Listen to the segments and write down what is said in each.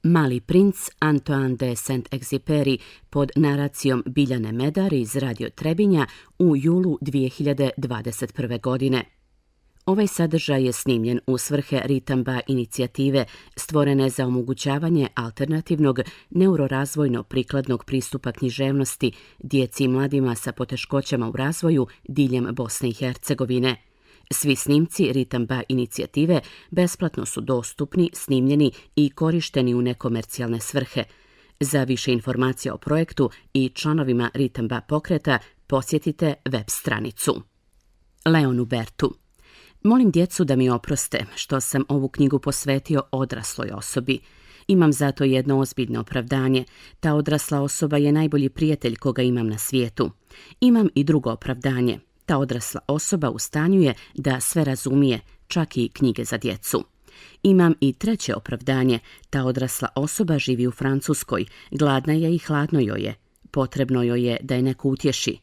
Mali princ Antoine de Saint-Exupéry pod naracijom Biljane Medar iz Radio Trebinja u julu 2021. godine. Ovaj sadržaj je snimljen u svrhe Ritamba inicijative stvorene za omogućavanje alternativnog neurorazvojno-prikladnog pristupa književnosti djeci i mladima sa poteškoćama u razvoju diljem Bosne i Hercegovine. Svi snimci Ritamba inicijative besplatno su dostupni, snimljeni i korišteni u nekomercijalne svrhe. Za više informacija o projektu i članovima Ritamba pokreta posjetite web stranicu. Leonu Bertu. Molim djecu da mi oproste što sam ovu knjigu posvetio odrasloj osobi. Imam zato jedno ozbiljno opravdanje. Ta odrasla osoba je najbolji prijatelj koga imam na svijetu. Imam i drugo opravdanje. Ta odrasla osoba u stanju je da sve razumije, čak i knjige za djecu. Imam i treće opravdanje. Ta odrasla osoba živi u Francuskoj, gladna je i hladno joj je. Potrebno joj je da je neko utješi.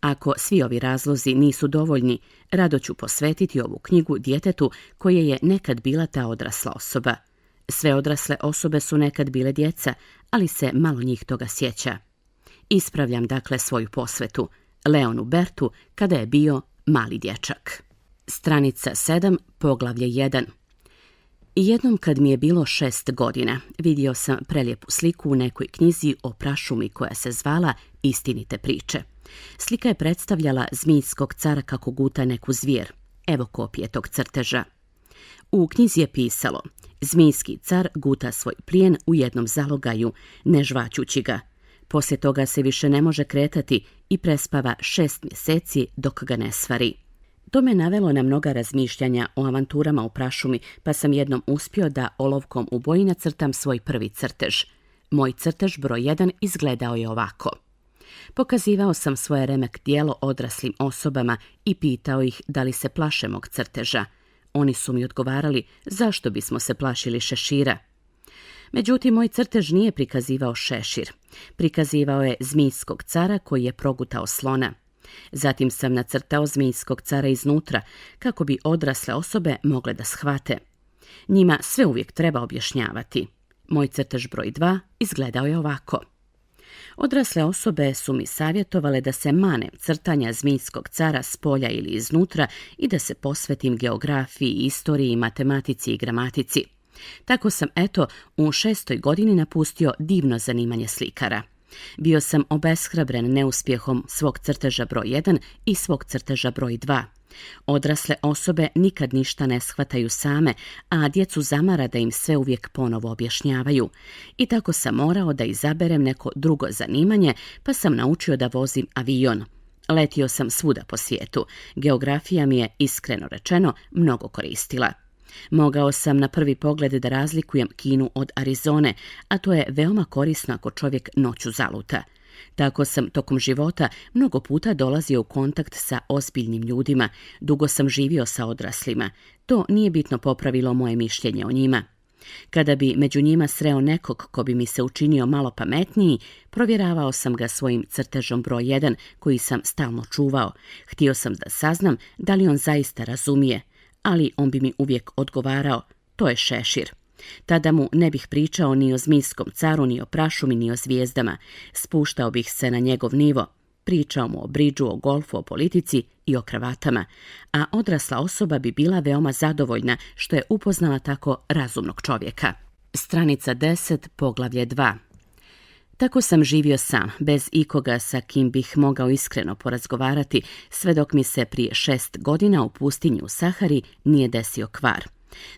Ako svi ovi razlozi nisu dovoljni, rado ću posvetiti ovu knjigu djetetu koje je nekad bila ta odrasla osoba. Sve odrasle osobe su nekad bile djeca, ali se malo njih toga sjeća. Ispravljam dakle svoju posvetu. Leonu Bertu kada je bio mali dječak. Stranica 7, poglavlje 1. Jednom kad mi je bilo 6 godina, vidio sam prelijepu sliku u nekoj knjizi o prašumi koja se zvala Istinite priče. Slika je predstavljala zmijskog cara kako guta neku zvijer. Evo kopije tog crteža. U knjizi je pisalo: zmijski car guta svoj plijen u jednom zalogaju, ne žvaćući ga. Poslije toga se više ne može kretati i prespava 6 mjeseci dok ga ne svari. To me navelo na mnoga razmišljanja o avanturama u prašumi, pa sam jednom uspio da olovkom u boji nacrtam svoj prvi crtež. Moj crtež broj 1 izgledao je ovako. Pokazivao sam svoje remek djelo odraslim osobama i pitao ih da li se plaše mog crteža. Oni su mi odgovarali zašto bismo se plašili šešira. Međutim, moj crtež nije prikazivao šešir. Prikazivao je zmijskog cara koji je progutao slona. Zatim sam nacrtao zmijskog cara iznutra, kako bi odrasle osobe mogle da shvate. Njima sve uvijek treba objašnjavati. Moj crtež broj 2 izgledao je ovako. Odrasle osobe su mi savjetovale da se manem crtanja zmijskog cara s polja ili iznutra i da se posvetim geografiji, istoriji, matematici i gramatici. Tako sam, u 6. godini napustio divno zanimanje slikara. Bio sam obeshrabren neuspjehom svog crteža broj 1 i svog crteža broj 2. Odrasle osobe nikad ništa ne shvataju same, a djecu zamara da im sve uvijek ponovo objašnjavaju. I tako sam morao da izaberem neko drugo zanimanje, pa sam naučio da vozim avion. Letio sam svuda po svijetu. Geografija mi je, iskreno rečeno, mnogo koristila. Mogao sam na prvi pogled da razlikujem Kinu od Arizone, a to je veoma korisno ako čovjek noću zaluta. Tako sam tokom života mnogo puta dolazio u kontakt sa ozbiljnim ljudima, dugo sam živio sa odraslima. To nije bitno popravilo moje mišljenje o njima. Kada bi među njima sreo nekog ko bi mi se učinio malo pametniji, provjeravao sam ga svojim crtežom broj 1 koji sam stalno čuvao. Htio sam da saznam da li on zaista razumije, ali on bi mi uvijek odgovarao: to je šešir. Tada mu ne bih pričao ni o zmijskom caru, ni o prašumi, ni o zvijezdama. Spuštao bih se na njegov nivo. Pričao mu o bridžu, o golfu, o politici i o kravatama. A odrasla osoba bi bila veoma zadovoljna što je upoznala tako razumnog čovjeka. Stranica 10, poglavlje 2. Tako sam živio sam, bez ikoga sa kim bih mogao iskreno porazgovarati, sve dok mi se prije 6 godina u pustinji u Sahari nije desio kvar.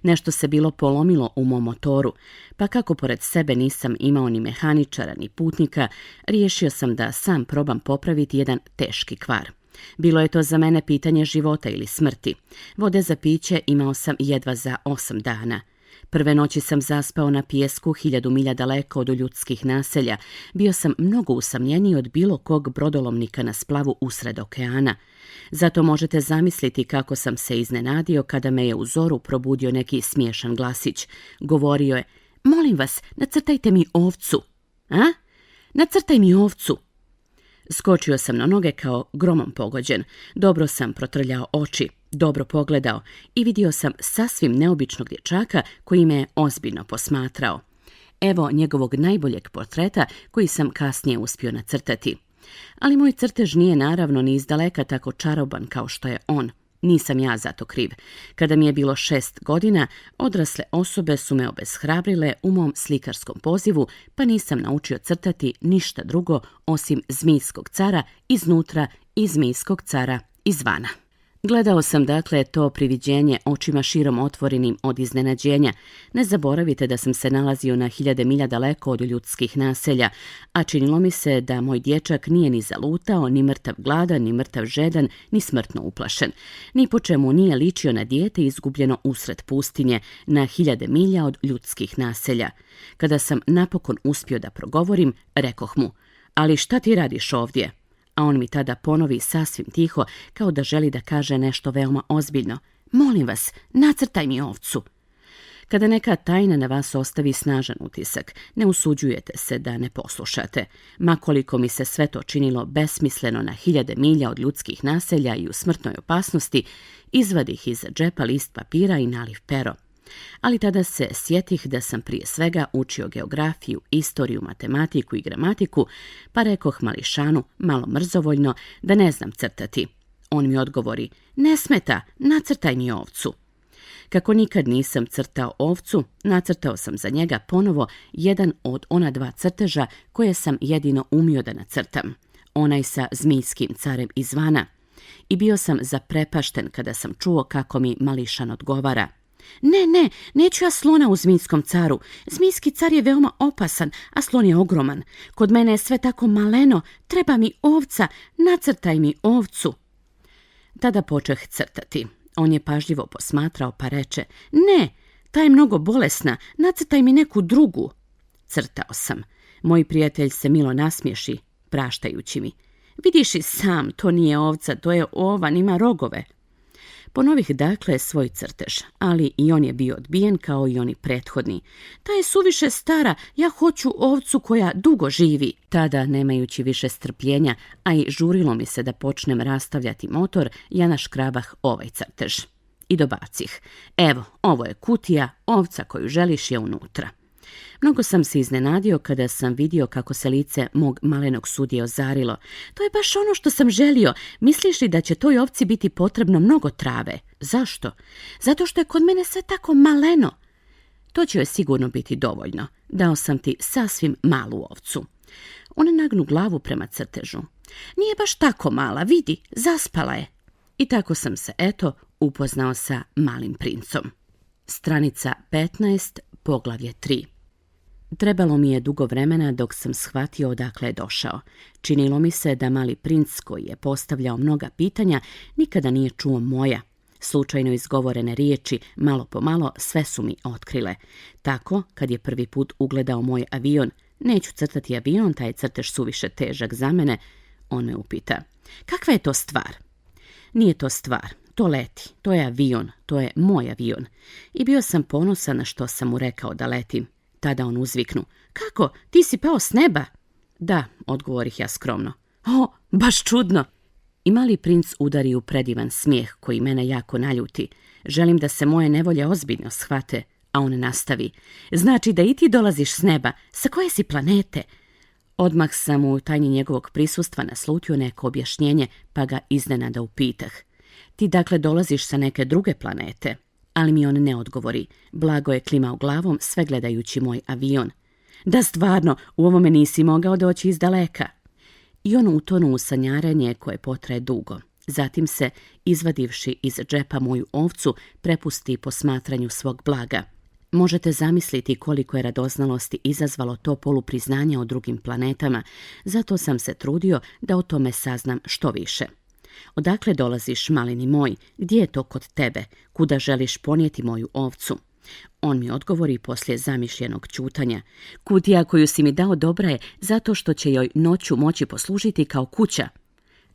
Nešto se bilo polomilo u mom motoru, pa kako pored sebe nisam imao ni mehaničara ni putnika, riješio sam da sam probam popraviti jedan teški kvar. Bilo je to za mene pitanje života ili smrti. Vode za piće imao sam jedva za 8 dana. Prve noći sam zaspao na pijesku 1000 milja daleko od ljudskih naselja. Bio sam mnogo usamljeniji od bilo kog brodolomnika na splavu usred okeana. Zato možete zamisliti kako sam se iznenadio kada me je u zoru probudio neki smiješan glasić. Govorio je: molim vas, nacrtajte mi ovcu. A? Nacrtaj mi ovcu. Skočio sam na noge kao gromom pogođen. Dobro sam protrljao oči, dobro pogledao i vidio sam sasvim neobičnog dječaka koji me je ozbiljno posmatrao. Evo njegovog najboljeg portreta koji sam kasnije uspio nacrtati. Ali moj crtež nije naravno ni izdaleka tako čaroban kao što je on. Nisam ja za to kriv. Kada mi je bilo 6 godina, odrasle osobe su me obeshrabrile u mom slikarskom pozivu, pa nisam naučio crtati ništa drugo osim zmijskog cara iznutra i zmijskog cara izvana. Gledao sam dakle to priviđenje očima širom otvorenim od iznenađenja. Ne zaboravite da sam se nalazio na 1000 milja daleko od ljudskih naselja, a činilo mi se da moj dječak nije ni zalutao, ni mrtav gladan, ni mrtav žedan, ni smrtno uplašen. Ni po čemu nije ličio na dijete izgubljeno usred pustinje, na 1000 milja od ljudskih naselja. Kada sam napokon uspio da progovorim, rekoh mu: "Ali šta ti radiš ovdje?" A on mi tada ponovi sasvim tiho, kao da želi da kaže nešto veoma ozbiljno: "Molim vas, nacrtaj mi ovcu." Kada neka tajna na vas ostavi snažan utisak, ne usuđujete se da ne poslušate. Makoliko mi se sve to činilo besmisleno na 1000 milja od ljudskih naselja i u smrtnoj opasnosti, izvadih iz džepa list papira i naliv pero. Ali tada se sjetih da sam prije svega učio geografiju, istoriju, matematiku i gramatiku, pa rekoh mališanu, malo mrzovoljno, da ne znam crtati. On mi odgovori: "Ne smeta, nacrtaj mi ovcu." Kako nikad nisam crtao ovcu, nacrtao sam za njega ponovo jedan od ona 2 crteža koje sam jedino umio da nacrtam. Onaj sa zmijskim carem izvana. I bio sam zaprepašten kada sam čuo kako mi mališan odgovara: Ne, neću ja slona u zmijskom caru. Zmijski car je veoma opasan, a slon je ogroman. Kod mene je sve tako maleno, treba mi ovca, nacrtaj mi ovcu." Tada počeh crtati. On je pažljivo posmatrao pa reče: "Ne, ta je mnogo bolesna, nacrtaj mi neku drugu." Crtao sam. Moj prijatelj se milo nasmiješi, praštajući mi: "Vidiš i sam, to nije ovca, to je ovan, ima rogove." Ponovih dakle svoj crtež, ali i on je bio odbijen kao i oni prethodni. "Ta je suviše stara, ja hoću ovcu koja dugo živi." Tada, nemajući više strpljenja, a i žurilo mi se da počnem rastavljati motor, ja naškrabah ovaj crtež. I dobacih: "Evo, ovo je kutija, ovca koju želiš je unutra." Mnogo sam se iznenadio kada sam vidio kako se lice mog malenog sudije ozarilo. "To je baš ono što sam želio. Misliš li da će toj ovci biti potrebno mnogo trave?" "Zašto?" "Zato što je kod mene sve tako maleno." "To će joj sigurno biti dovoljno. Dao sam ti sasvim malu ovcu." On nagnu glavu prema crtežu. "Nije baš tako mala, vidi, zaspala je." I tako sam se, eto, upoznao sa Malim princom. Stranica 15, poglavlje 3. Trebalo mi je dugo vremena dok sam shvatio odakle je došao. Činilo mi se da Mali princ, koji je postavljao mnoga pitanja, nikada nije čuo moja. Slučajno izgovorene riječi, malo po malo, sve su mi otkrile. Tako, kad je prvi put ugledao moj avion: "Neću crtati avion, taj crtež suviše težak za mene." On me upita: "Kakva je to stvar?" "Nije to stvar, to leti, to je avion, to je moj avion." I bio sam ponosan na što sam mu rekao da letim. Tada on uzviknu: "Kako, ti si pao s neba?" "Da," odgovorih ja skromno. "O, baš čudno." I Mali princ udari u predivan smijeh koji mene jako naljuti. Želim da se moje nevolje ozbiljno shvate, a on nastavi: "Znači da i ti dolaziš s neba, sa koje si planete?" Odmah sam u tajni njegovog prisustva naslutio neko objašnjenje, pa ga iznenada upitah: "Ti dakle dolaziš sa neke druge planete?" Ali mi on ne odgovori. Blago je klimao glavom, sve gledajući moj avion. "Da, stvarno, u ovome nisi mogao doći iz daleka." I on utonu u sanjarenje koje potraje dugo. Zatim se, izvadivši iz džepa moju ovcu, prepusti posmatranju svog blaga. Možete zamisliti koliko je radoznalosti izazvalo to polupriznanje o drugim planetama, zato sam se trudio da o tome saznam što više. "Odakle dolaziš, malini moj? Gdje je to kod tebe? Kuda želiš ponijeti moju ovcu?" On mi odgovori poslije zamišljenog ćutanja: "Kutija koju si mi dao dobra je zato što će joj noću moći poslužiti kao kuća."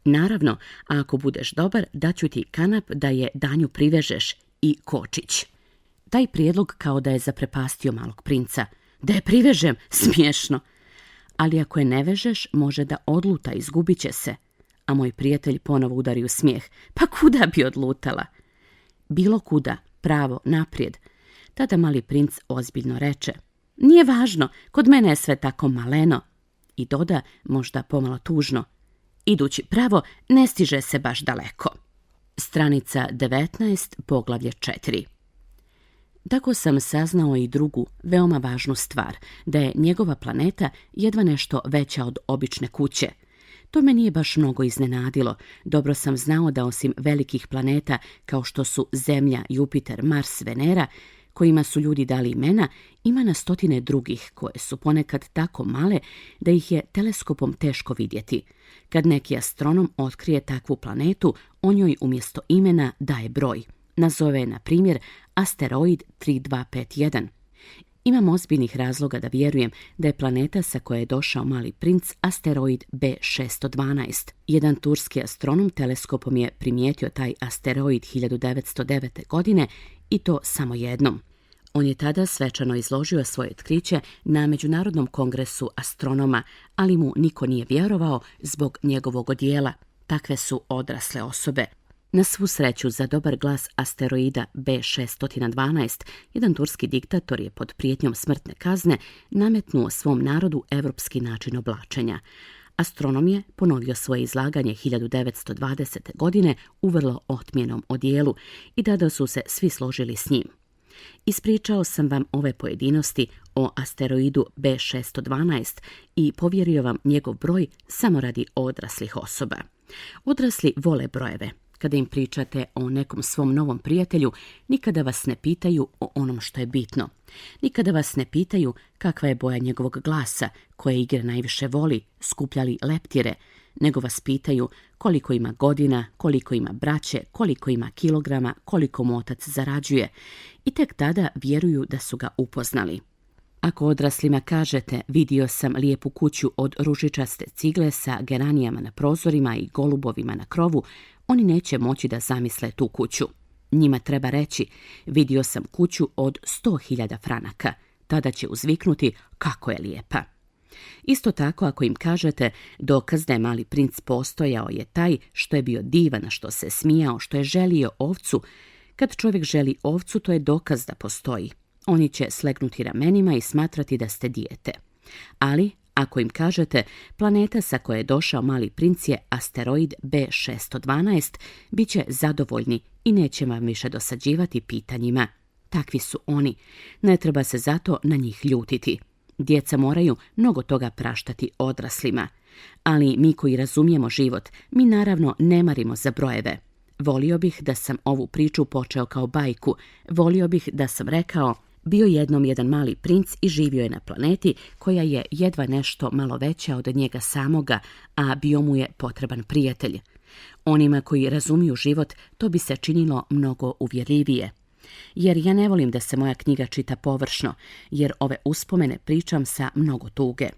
"Naravno, a ako budeš dobar, daću ti kanap da je danju privežeš i kočić." Taj prijedlog kao da je zaprepastio Malog princa. "Da je privežem? Smiješno." "Ali ako je ne vežeš, može da odluta, izgubit će se." A moj prijatelj ponovo udari u smijeh: "Pa kuda bi odlutala?" "Bilo kuda, pravo, naprijed." Tada Mali princ ozbiljno reče: Nije važno, kod mene je sve tako maleno. I doda, možda pomalo tužno, idući pravo ne stiže se baš daleko. Stranica 19, poglavlje 4. Tako sam saznao i drugu, veoma važnu stvar, da je njegova planeta jedva nešto veća od obične kuće. To me nije baš mnogo iznenadilo. Dobro sam znao da osim velikih planeta kao što su Zemlja, Jupiter, Mars, Venera, kojima su ljudi dali imena, ima na stotine drugih koje su ponekad tako male da ih je teleskopom teško vidjeti. Kad neki astronom otkrije takvu planetu, on joj umjesto imena daje broj. Nazove je, na primjer, asteroid 3251. Imam ozbiljnih razloga da vjerujem da je planeta sa koje je došao Mali princ asteroid B612. Jedan turski astronom teleskopom je primijetio taj asteroid 1909. godine i to samo jednom. On je tada svečano izložio svoje otkriće na Međunarodnom kongresu astronoma, ali mu niko nije vjerovao zbog njegovog odijela. Takve su odrasle osobe. Na svu sreću za dobar glas asteroida B612, jedan turski diktator je pod prijetnjom smrtne kazne nametnuo svom narodu evropski način oblačenja. Astronom je ponovio svoje izlaganje 1920. godine u vrlo otmjenom odijelu i tada su se svi složili s njim. Ispričao sam vam ove pojedinosti o asteroidu B612 i povjerio vam njegov broj samo radi odraslih osoba. Odrasli vole brojeve. Kada im pričate o nekom svom novom prijatelju, nikada vas ne pitaju o onom što je bitno. Nikada vas ne pitaju kakva je boja njegovog glasa, koje igre najviše voli, skupljali leptire, nego vas pitaju koliko ima godina, koliko ima braće, koliko ima kilograma, koliko mu otac zarađuje. I tek tada vjeruju da su ga upoznali. Ako odraslima kažete vidio sam lijepu kuću od ružičaste cigle sa geranijama na prozorima i golubovima na krovu, oni neće moći da zamisle tu kuću. Njima treba reći vidio sam kuću od 100.000 franaka. Tada će uzviknuti kako je lijepa. Isto tako ako im kažete dokaz da je Mali princ postojao je taj što je bio divan, što se smijao, što je želio ovcu. Kad čovjek želi ovcu, to je dokaz da postoji. Oni će slegnuti ramenima i smatrati da ste dijete. Ali ako im kažete planeta sa koje je došao Mali princ je asteroid B612, bit će zadovoljni i neće vam više dosađivati pitanjima. Takvi su oni. Ne treba se zato na njih ljutiti. Djeca moraju mnogo toga praštati odraslima. Ali mi koji razumijemo život, mi naravno ne marimo za brojeve. Volio bih da sam ovu priču počeo kao bajku. Volio bih da sam rekao bio jednom jedan mali princ i živio je na planeti koja je jedva nešto malo veća od njega samoga, a bio mu je potreban prijatelj. Onima koji razumiju život to bi se činilo mnogo uvjerljivije. Jer ja ne volim da se moja knjiga čita površno, jer ove uspomene pričam sa mnogo tuge.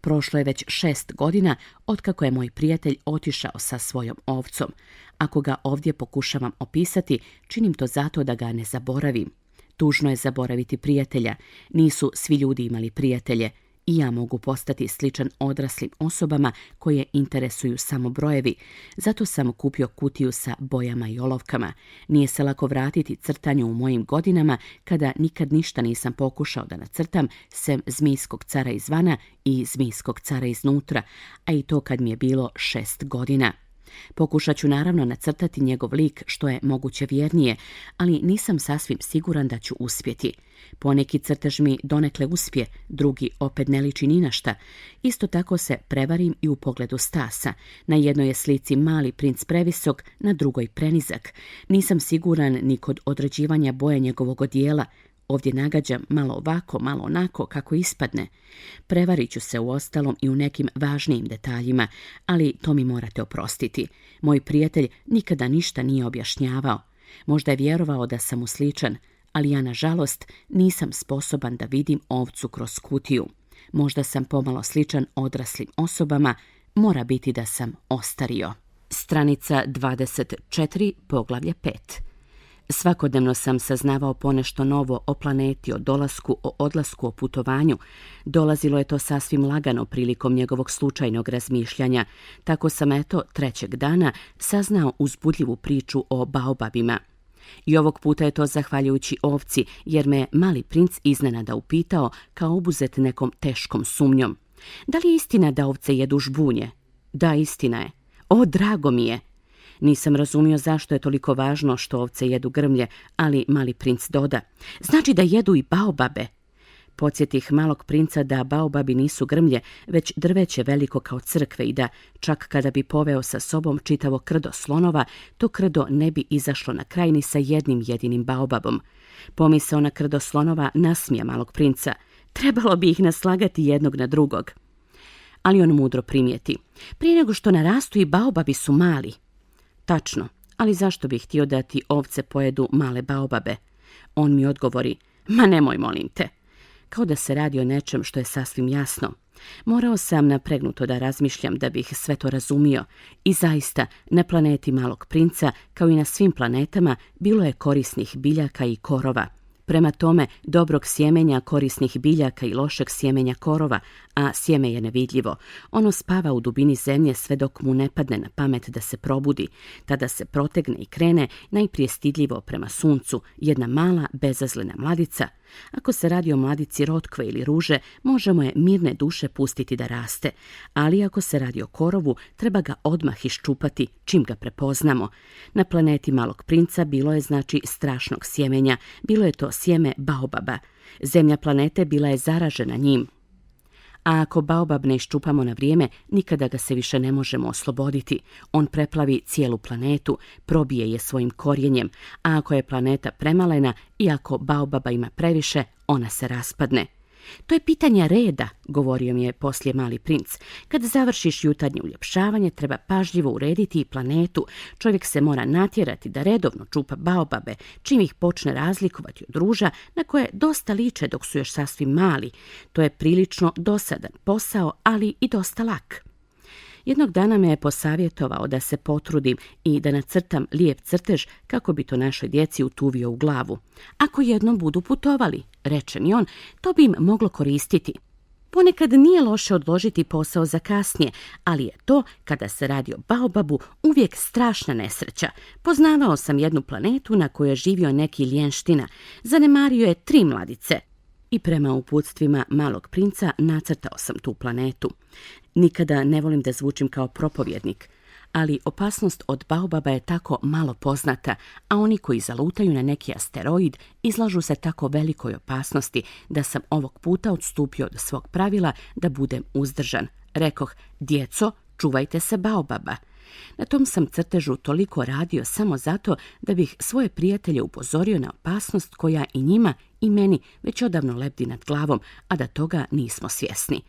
Prošlo je već 6 godina otkako je moj prijatelj otišao sa svojom ovcom. Ako ga ovdje pokušavam opisati, činim to zato da ga ne zaboravim. Tužno je zaboraviti prijatelja. Nisu svi ljudi imali prijatelje. I ja mogu postati sličan odraslim osobama koje interesuju samo brojevi. Zato sam kupio kutiju sa bojama i olovkama. Nije se lako vratiti crtanju u mojim godinama kada nikad ništa nisam pokušao da nacrtam sem zmijskog cara izvana i zmijskog cara iznutra, a i to kad mi je bilo 6 godina. Pokušat ću naravno nacrtati njegov lik što je moguće vjernije, ali nisam sasvim siguran da ću uspjeti. Poneki crtež mi donekle uspje, drugi opet ne liči ni na šta. Isto tako se prevarim i u pogledu stasa. Na jednoj je slici Mali princ previsok, na drugoj prenizak. Nisam siguran ni kod određivanja boje njegovog odijela. Ovdje nagađam malo ovako, malo onako, kako ispadne. Prevarit ću se uostalom i u nekim važnijim detaljima, ali to mi morate oprostiti. Moj prijatelj nikada ništa nije objašnjavao. Možda je vjerovao da sam mu sličan, ali ja nažalost nisam sposoban da vidim ovcu kroz kutiju. Možda sam pomalo sličan odraslim osobama, mora biti da sam ostario. Stranica 24, poglavlje 5. Svakodnevno sam saznavao ponešto novo o planeti, o dolasku, o odlasku, o putovanju. Dolazilo je to sasvim lagano prilikom njegovog slučajnog razmišljanja. Tako sam trećeg dana saznao uzbudljivu priču o baobabima. I ovog puta je to zahvaljujući ovci, jer me je mali princ iznenada upitao kao obuzet nekom teškom sumnjom. Da li je istina da ovce jedu žbunje? Da, istina je. O, drago mi je. Nisam razumio zašto je toliko važno što ovce jedu grmlje, ali mali princ doda. Znači da jedu i baobabe. Podsjetih malog princa da baobabi nisu grmlje, već drveće veliko kao crkve i da, čak kada bi poveo sa sobom čitavo krdo slonova, to krdo ne bi izašlo na kraj ni sa jednim jedinim baobabom. Pomisao na krdo slonova nasmija malog princa. Trebalo bi ih naslagati jednog na drugog. Ali on mudro primijeti. Prije nego što narastu i baobabi su mali. Tačno, ali zašto bih htio da ti ovce pojedu male baobabe? On mi odgovori, ma nemoj molim te. Kao da se radi o nečem što je sasvim jasno. Morao sam napregnuto da razmišljam da bih sve to razumio. I zaista, na planeti malog princa, kao i na svim planetama, bilo je korisnih biljaka i korova. Prema tome, dobrog sjemenja, korisnih biljaka i lošeg sjemenja korova, a sjeme je nevidljivo. Ono spava u dubini zemlje sve dok mu ne padne na pamet da se probudi. Tada se protegne i krene, najprije stidljivo prema suncu, jedna mala, bezazlena mladica. Ako se radi o mladici rotkve ili ruže, možemo je mirne duše pustiti da raste, ali ako se radi o korovu, treba ga odmah iščupati čim ga prepoznamo. Na planeti malog princa bilo je znači strašnog sjemenja, bilo je to sjeme baobaba. Zemlja planete bila je zaražena njim. A ako baobab ne iščupamo na vrijeme, nikada ga se više ne možemo osloboditi. On preplavi cijelu planetu, probije je svojim korijenjem, a ako je planeta premalena i ako baobaba ima previše, ona se raspadne. To je pitanje reda, govorio mi je poslije mali princ. Kad završiš jutarnje uljepšavanje, treba pažljivo urediti i planetu. Čovjek se mora natjerati da redovno čupa baobabe, čim ih počne razlikovati od ruža na koje dosta liče dok su još sasvim mali. To je prilično dosadan posao, ali i dosta lak. Jednog dana me je posavjetovao da se potrudim i da nacrtam lijep crtež kako bi to našoj djeci utuvio u glavu. Ako jednom budu putovali, reče mi on, to bi im moglo koristiti. Ponekad nije loše odložiti posao za kasnije, ali je to, kada se radi o baobabu, uvijek strašna nesreća. Poznavao sam jednu planetu na kojoj je živio neki ljenština. Zanemario je 3 mladice. I prema uputstvima malog princa nacrtao sam tu planetu. Nikada ne volim da zvučim kao propovjednik, ali opasnost od baobaba je tako malo poznata, a oni koji zalutaju na neki asteroid izlažu se tako velikoj opasnosti da sam ovog puta odstupio od svog pravila da budem uzdržan. Rekoh, djeco, čuvajte se baobaba. Na tom sam crtežu toliko radio samo zato da bih svoje prijatelje upozorio na opasnost koja i njima i meni već odavno lebdi nad glavom, a da toga nismo svjesni.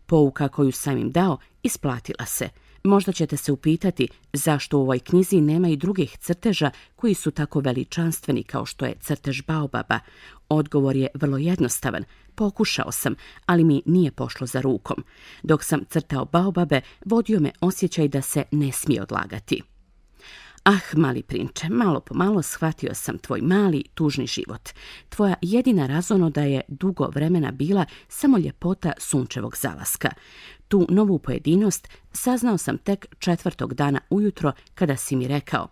Pouka koju sam im dao isplatila se. Možda ćete se upitati zašto u ovoj knjizi nema i drugih crteža koji su tako veličanstveni kao što je crtež baobaba. Odgovor je vrlo jednostavan. Pokušao sam, ali mi nije pošlo za rukom. Dok sam crtao baobabe, vodio me osjećaj da se ne smije odlagati. Ah, mali prinče, malo po malo shvatio sam tvoj mali, tužni život. Tvoja jedina razonoda je dugo vremena bila samo ljepota sunčevog zalaska. Tu novu pojedinost saznao sam tek 4. dana ujutro kada si mi rekao: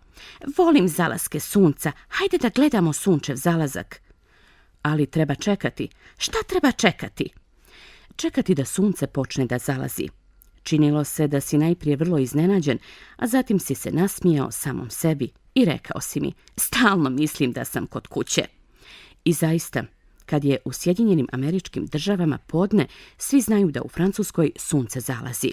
volim zalaske sunca, hajde da gledamo sunčev zalazak. Ali treba čekati. Šta treba čekati? Čekati da sunce počne da zalazi. Činilo se da si najprije vrlo iznenađen, a zatim si se nasmijao samom sebi i rekao si mi: stalno mislim da sam kod kuće. I zaista, kad je u Sjedinjenim Američkim Državama podne, svi znaju da u Francuskoj sunce zalazi.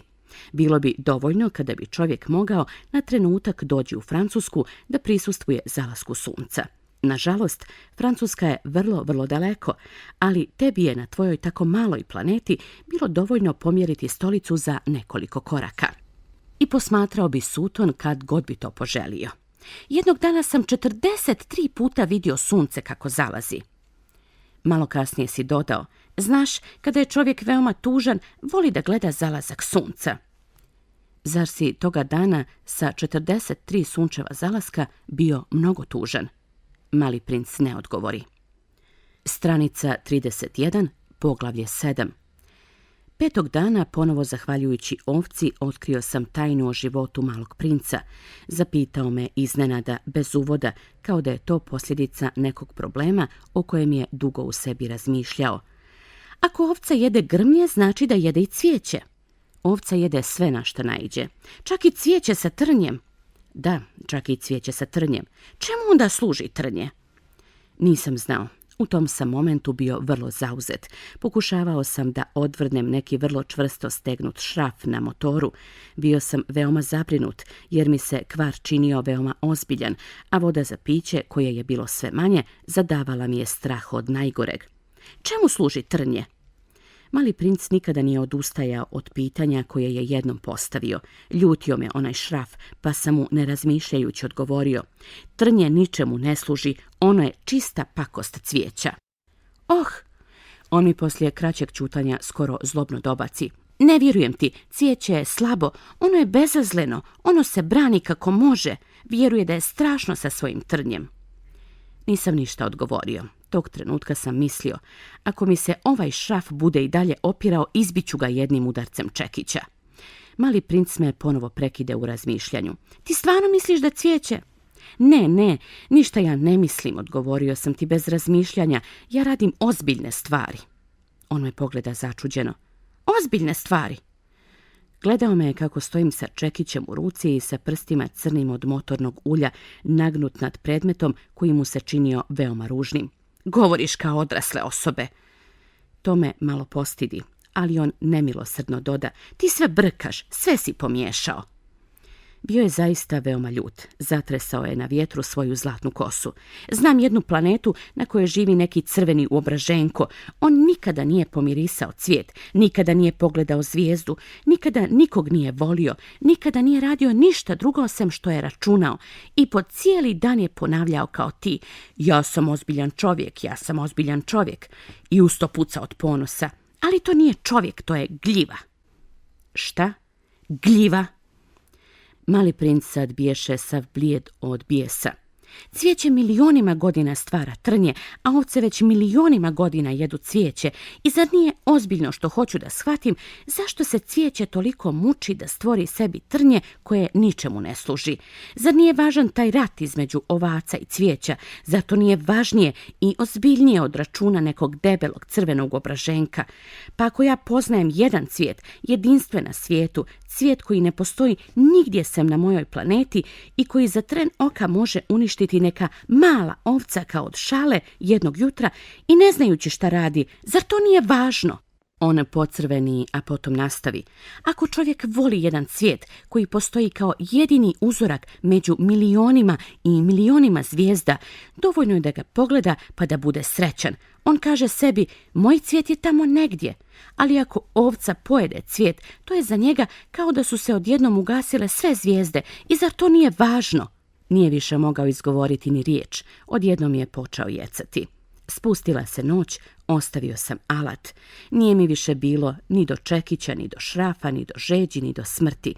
Bilo bi dovoljno kada bi čovjek mogao na trenutak doći u Francusku da prisustvuje zalasku sunca. Nažalost, Francuska je vrlo, vrlo daleko, ali tebi je na tvojoj tako maloj planeti bilo dovoljno pomjeriti stolicu za nekoliko koraka. I posmatrao bi Sutton kad god bi to poželio. Jednog dana sam 43 puta vidio sunce kako zalazi. Malo kasnije si dodao: znaš, kada je čovjek veoma tužan, voli da gleda zalazak sunca. Zar si toga dana sa 43 sunčeva zalaska bio mnogo tužan? Mali princ ne odgovori. Stranica 31, poglavlje 7. 5. dana, ponovo zahvaljujući ovci, otkrio sam tajnu o životu malog princa. Zapitao me iznenada, bez uvoda, kao da je to posljedica nekog problema o kojem je dugo u sebi razmišljao. Ako ovca jede grmlje, znači da jede i cvijeće. Ovca jede sve na što naiđe, čak i cvijeće sa trnjem. Da, čak i cvijeće sa trnjem. Čemu onda služi trnje? Nisam znao. U tom sam momentu bio vrlo zauzet. Pokušavao sam da odvrnem neki vrlo čvrsto stegnut šraf na motoru. Bio sam veoma zabrinut jer mi se kvar činio veoma ozbiljan, a voda za piće, koje je bilo sve manje, zadavala mi je strah od najgoreg. Čemu služi trnje? Mali princ nikada nije odustajao od pitanja koje je jednom postavio. Ljutio me onaj šraf, pa sam mu ne razmišljajući odgovorio: trnje ničemu ne služi, ono je čista pakost cvijeća. Oh! On mi poslije kraćeg ćutanja skoro zlobno dobaci: ne vjerujem ti, cvijeće je slabo, ono je bezazleno, ono se brani kako može, vjeruje da je strašno sa svojim trnjem. Nisam ništa odgovorio. Tog trenutka sam mislio, ako mi se ovaj šraf bude i dalje opirao, izbiću ga jednim udarcem čekića. Mali princ me ponovo prekide u razmišljanju. Ti stvarno misliš da cvijeće? Ne, ništa ja ne mislim, odgovorio sam ti bez razmišljanja. Ja radim ozbiljne stvari. On me pogleda začuđeno. Ozbiljne stvari? Gledao me kako stojim sa čekićem u ruci i sa prstima crnim od motornog ulja, nagnut nad predmetom koji mu se činio veoma ružnim. Govoriš kao odrasle osobe. To me malo postidi, ali on nemilosrdno doda: ti sve brkaš, sve si pomiješao. Bio je zaista veoma ljut. Zatresao je na vjetru svoju zlatnu kosu. Znam jednu planetu na kojoj živi neki crveni uobraženko. On nikada nije pomirisao cvijet, nikada nije pogledao zvijezdu, nikada nikog nije volio, nikada nije radio ništa drugo osim što je računao. I po cijeli dan je ponavljao kao ti: ja sam ozbiljan čovjek, ja sam ozbiljan čovjek. I usto puca od ponosa. Ali to nije čovjek, to je gljiva. Šta? Gljiva? Mali princ sad biješe sav blijed od bijesa. Cvijeće milionima godina stvara trnje, a ovce već milionima godina jedu cvijeće. I zar nije ozbiljno što hoću da shvatim zašto se cvijeće toliko muči da stvori sebi trnje koje ničemu ne služi? Zar nije važan taj rat između ovaca i cvijeća? Zar to nije važnije i ozbiljnije od računa nekog debelog crvenog obraženka? Pa ako ja poznajem jedan cvijet, jedinstven na svijetu, cvijet koji ne postoji nigdje sem na mojoj planeti i koji za tren oka može uništiti neka mala ovca kao od šale jednog jutra i ne znajući šta radi, zar to nije važno? On pocrveni, a potom nastavi: ako čovjek voli jedan cvijet koji postoji kao jedini uzorak među milionima i milionima zvijezda, dovoljno je da ga pogleda pa da bude srećan. On kaže sebi: moj cvijet je tamo negdje. Ali ako ovca pojede cvijet, to je za njega kao da su se odjednom ugasile sve zvijezde. I zar to nije važno? Nije više mogao izgovoriti ni riječ. Odjednom je počeo jecati. Spustila se noć, ostavio sam alat. Nije mi više bilo ni do čekića, ni do šrafa, ni do žeđi, ni do smrti.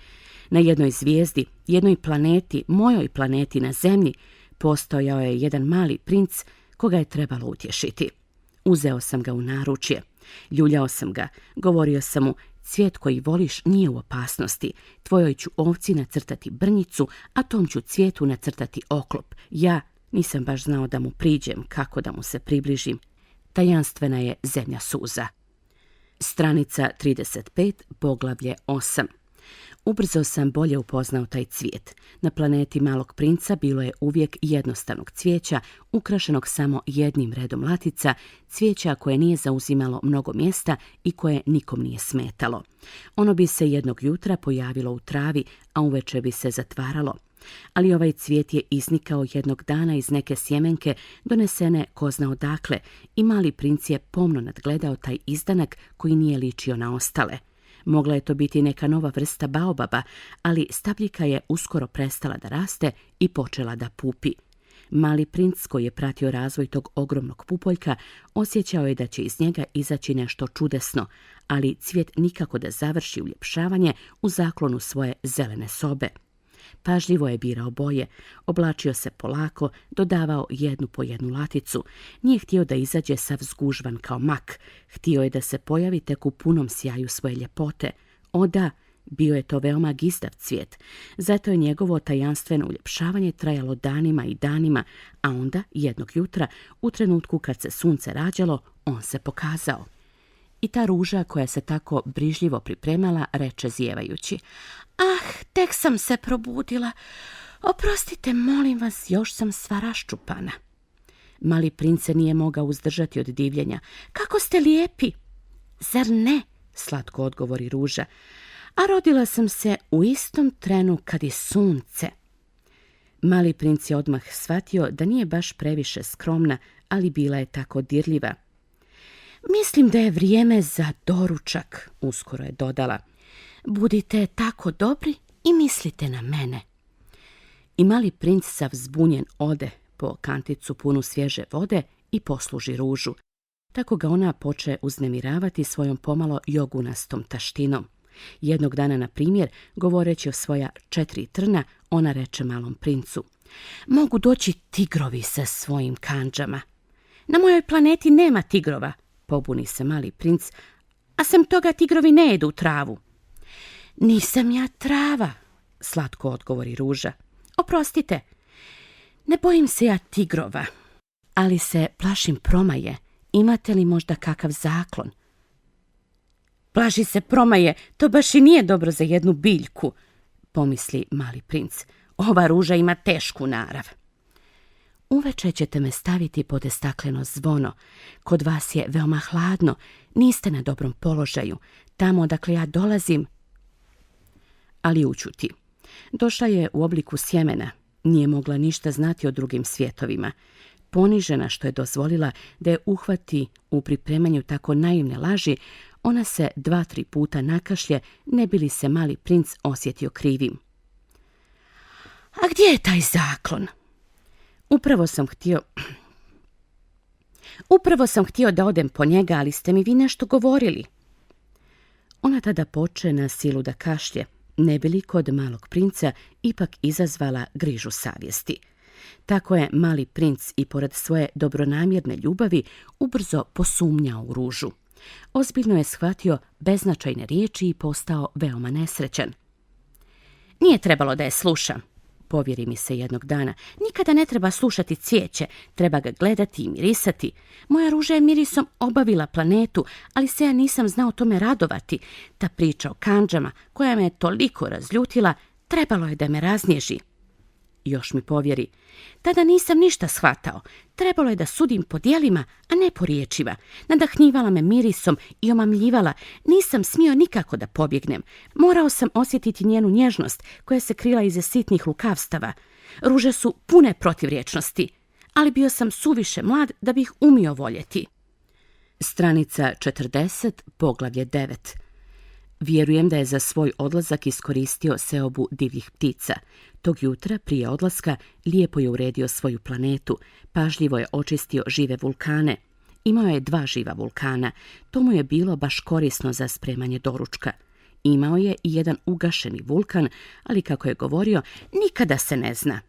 Na jednoj zvijezdi, jednoj planeti, mojoj planeti na zemlji, postojao je jedan mali princ koga je trebalo utješiti. Uzeo sam ga u naručje. Ljuljao sam ga, govorio sam mu: cvijet koji voliš nije u opasnosti. Tvojoj ću ovci nacrtati brnjicu, a tom ću cvijetu nacrtati oklop. Ja nisam baš znao da mu priđem, kako da mu se približim. Tajanstvena je zemlja suza. Stranica 35, poglavlje 8. Ubrzo sam bolje upoznao taj cvijet. Na planeti malog princa bilo je uvijek jednostavnog cvijeća, ukrašenog samo jednim redom latica, cvijeća koje nije zauzimalo mnogo mjesta i koje nikom nije smetalo. Ono bi se jednog jutra pojavilo u travi, a uveče bi se zatvaralo. Ali ovaj cvijet je iznikao jednog dana iz neke sjemenke donesene ko zna odakle i mali princ je pomno nadgledao taj izdanak koji nije ličio na ostale. Mogla je to biti neka nova vrsta baobaba, ali stabljika je uskoro prestala da raste i počela da pupi. Mali princ, koji je pratio razvoj tog ogromnog pupoljka, osjećao je da će iz njega izaći nešto čudesno, ali cvijet nikako da završi uljepšavanje u zaklonu svoje zelene sobe. Pažljivo je birao boje, oblačio se polako, dodavao jednu po jednu laticu. Nije htio da izađe sav zgužvan kao mak. Htio je da se pojavi tek u punom sjaju svoje ljepote. O da, bio je to veoma gizdav cvijet. Zato je njegovo tajanstveno uljepšavanje trajalo danima i danima, a onda, jednog jutra, u trenutku kad se sunce rađalo, on se pokazao. I ta ruža koja se tako brižljivo pripremala reče zijevajući: "Ah, tek sam se probudila. Oprostite, molim vas, još sam sva raščupana." Mali princ se nije mogao uzdržati od divljenja. "Kako ste lijepi!" "Zar ne?" slatko odgovori ruža. "A rodila sam se u istom trenu kad i sunce." Mali princ je odmah shvatio da nije baš previše skromna, ali bila je tako dirljiva. "Mislim da je vrijeme za doručak," uskoro je dodala. "Budite tako dobri i mislite na mene." I mali princ sav zbunjen ode po kanticu punu svježe vode i posluži ružu. Tako ga ona poče uznemiravati svojom pomalo jogunastom taštinom. Jednog dana, na primjer, govoreći o svoja 4 trna, ona reče malom princu: "Mogu doći tigrovi sa svojim kandžama." "Na mojoj planeti nema tigrova," pobuni se mali princ, "a sem toga tigrovi ne jedu travu." "Nisam ja trava," slatko odgovori ruža. "Oprostite, ne bojim se ja tigrova, ali se plašim promaje. Imate li možda kakav zaklon?" "Plaši se promaje, to baš i nije dobro za jednu biljku," pomisli mali princ. "Ova ruža ima tešku narav." "Uveče ćete me staviti pod stakleno zvono. Kod vas je veoma hladno, niste na dobrom položaju. Tamo odakle ja dolazim..." Ali ućuti. Došla je u obliku sjemena. Nije mogla ništa znati o drugim svjetovima. Ponižena što je dozvolila da je uhvati u pripremanju tako naivne laži, ona se 2-3 puta nakašlje, ne bi li se mali princ osjetio krivim. "A gdje je taj zaklon?" Upravo sam htio da odem po njega, ali ste mi vi nešto govorili." Ona tada poče na silu da kašlje, ne bi li kod malog princa ipak izazvala grižu savjesti. Tako je mali princ i pored svoje dobronamjerne ljubavi ubrzo posumnjao u ružu. Ozbiljno je shvatio beznačajne riječi i postao veoma nesrećan. "Nije trebalo da je slušam," povjeri mi se jednog dana. "Nikada ne treba slušati cvijeće, treba ga gledati i mirisati. Moja ruža je mirisom obavila planetu, ali se ja nisam znao tome radovati. Ta priča o kandžama, koja me je toliko razljutila, trebalo je da me raznježi." Još mi povjeri: "Tada nisam ništa shvatao. Trebalo je da sudim po djelima, a ne po riječima. Nadahnjivala me mirisom i omamljivala. Nisam smio nikako da pobjegnem. Morao sam osjetiti njenu nježnost koja se krila iza sitnih lukavstava. Ruže su pune protivrječnosti, ali bio sam suviše mlad da bih umio voljeti." Stranica 40, poglavlje 9. Vjerujem da je za svoj odlazak iskoristio seobu divljih ptica. Tog jutra, prije odlaska, lijepo je uredio svoju planetu, pažljivo je očistio žive vulkane. Imao je 2 živa vulkana, to mu je bilo baš korisno za spremanje doručka. Imao je i jedan ugašeni vulkan, ali kako je govorio, nikada se ne zna.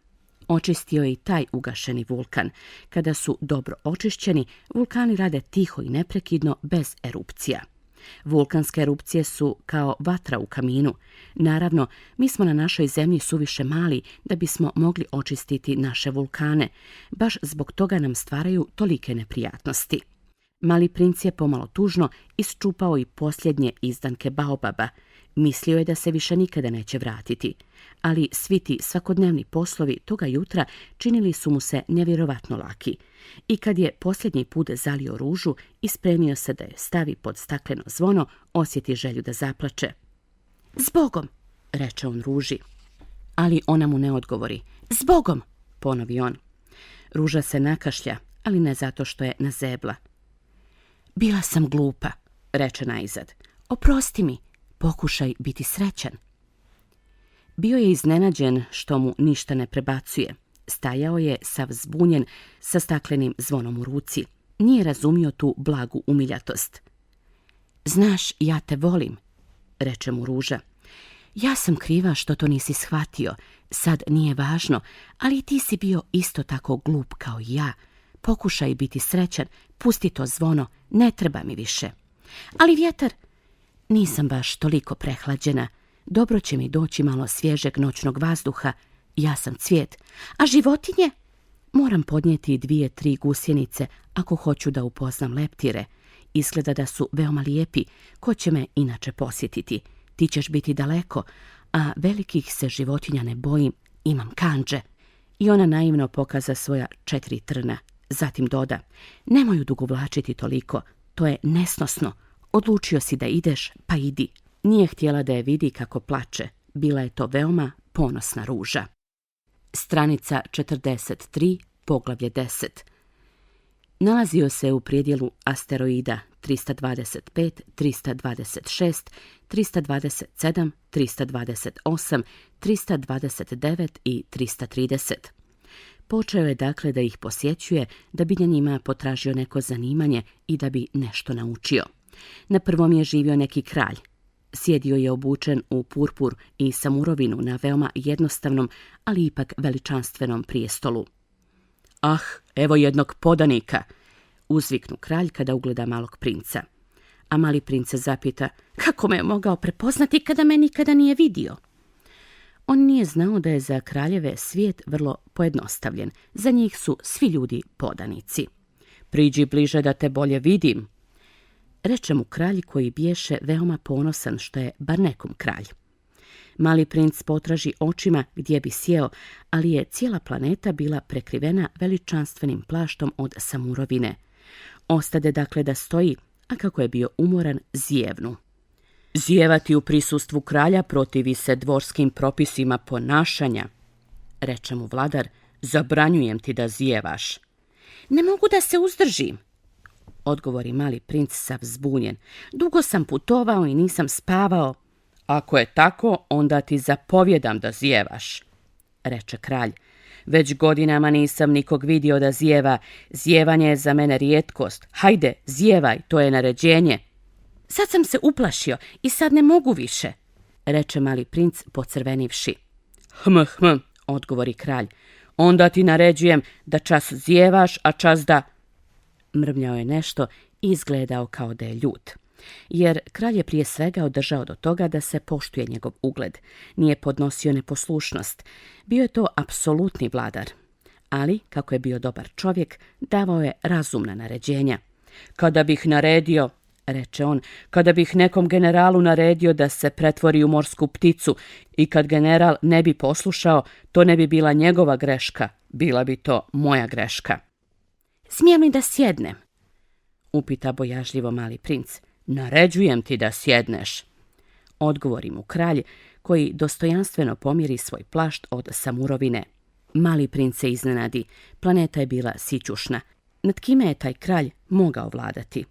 Očistio je i taj ugašeni vulkan. Kada su dobro očišćeni, vulkani rade tiho i neprekidno, bez erupcija. Vulkanske erupcije su kao vatra u kaminu. Naravno, mi smo na našoj zemlji suviše mali da bismo mogli očistiti naše vulkane. Baš zbog toga nam stvaraju tolike neprijatnosti. Mali princ je pomalo tužno isčupao i posljednje izdanke baobaba. Mislio je da se više nikada neće vratiti. Ali svi ti svakodnevni poslovi toga jutra činili su mu se nevjerovatno laki. I kad je posljednji put zalio ružu i spremio se da je stavi pod stakleno zvono, osjeti želju da zaplače. "Zbogom," reče on ruži. Ali ona mu ne odgovori. "Zbogom," ponovi on. Ruža se nakašlja, ali ne zato što je nazebla. "Bila sam glupa," reče naizad. "Oprosti mi, pokušaj biti srećan." Bio je iznenađen što mu ništa ne prebacuje. Stajao je sav zbunjen sa staklenim zvonom u ruci. Nije razumio tu blagu umiljatost. "Znaš, ja te volim," reče mu ruža. Ja sam kriva što to nisi shvatio. Sad nije važno, ali ti si bio isto tako glup kao i ja. Pokušaj biti srećan, pusti to zvono, ne treba mi više. Ali vjetar, nisam baš toliko prehlađena. Dobro će mi doći malo svježeg noćnog vazduha. Ja sam cvijet. A životinje? Moram podnijeti 2-3 gusjenice ako hoću da upoznam leptire. Izgleda da su veoma lijepi. Ko će me inače posjetiti? Ti ćeš biti daleko, a velikih se životinja ne bojim, imam kandže. I ona naivno pokaza svoja 4 trna. Zatim doda, nemoj ju dugovlačiti toliko, to je nesnosno. Odlučio si da ideš, pa idi. Nije htjela da je vidi kako plače. Bila je to veoma ponosna ruža. Stranica 43, poglavlje 10. Nalazio se u predjelu asteroida 325, 326, 327, 328, 329 i 330. Počeo je dakle da ih posjećuje da bi na njima potražio neko zanimanje i da bi nešto naučio. Na prvom je živio neki kralj. Sjedio je obučen u purpur i samurovinu na veoma jednostavnom, ali ipak veličanstvenom prijestolu. Ah, evo jednog podanika, uzviknu kralj kada ugleda malog princa. A mali princ se zapita, kako me je mogao prepoznati kada me nikada nije vidio? On nije znao da je za kraljeve svijet vrlo pojednostavljen. Za njih su svi ljudi podanici. Priđi bliže da te bolje vidim, reče mu kralj koji biješe veoma ponosan što je bar nekom kralj. Mali princ potraži očima gdje bi sjeo, ali je cijela planeta bila prekrivena veličanstvenim plaštom od samurovine. Ostade dakle da stoji, a kako je bio umoran, zijevnu. Zijevati u prisustvu kralja protivi se dvorskim propisima ponašanja, reče mu vladar, zabranjujem ti da zijevaš. Ne mogu da se uzdržim, odgovori mali princ sav zbunjen. Dugo sam putovao i nisam spavao. Ako je tako, onda ti zapovjedam da zijevaš, reče kralj. Već godinama nisam nikog vidio da zijeva. Zijevanje je za mene rijetkost. Hajde, zijevaj, to je naređenje. Sad sam se uplašio i sad ne mogu više, reče mali princ pocrvenivši. Odgovori kralj. Onda ti naređujem da čas zijevaš, a čas da... Mrmljao je nešto i izgledao kao da je ljut. Jer kralj je prije svega održao do toga da se poštuje njegov ugled. Nije podnosio neposlušnost. Bio je to apsolutni vladar. Ali, kako je bio dobar čovjek, davao je razumna naređenja. Kada bih naredio, reče on, kada bih nekom generalu naredio da se pretvori u morsku pticu i kad general ne bi poslušao, to ne bi bila njegova greška, bila bi to moja greška. Smijem li da sjednem? Upita bojažljivo mali princ. Naređujem ti da sjedneš, odgovori mu kralj, koji dostojanstveno pomiri svoj plašt od samurovine. Mali princ se iznenadi. Planeta je bila sićušna. Nad kime je taj kralj mogao vladati?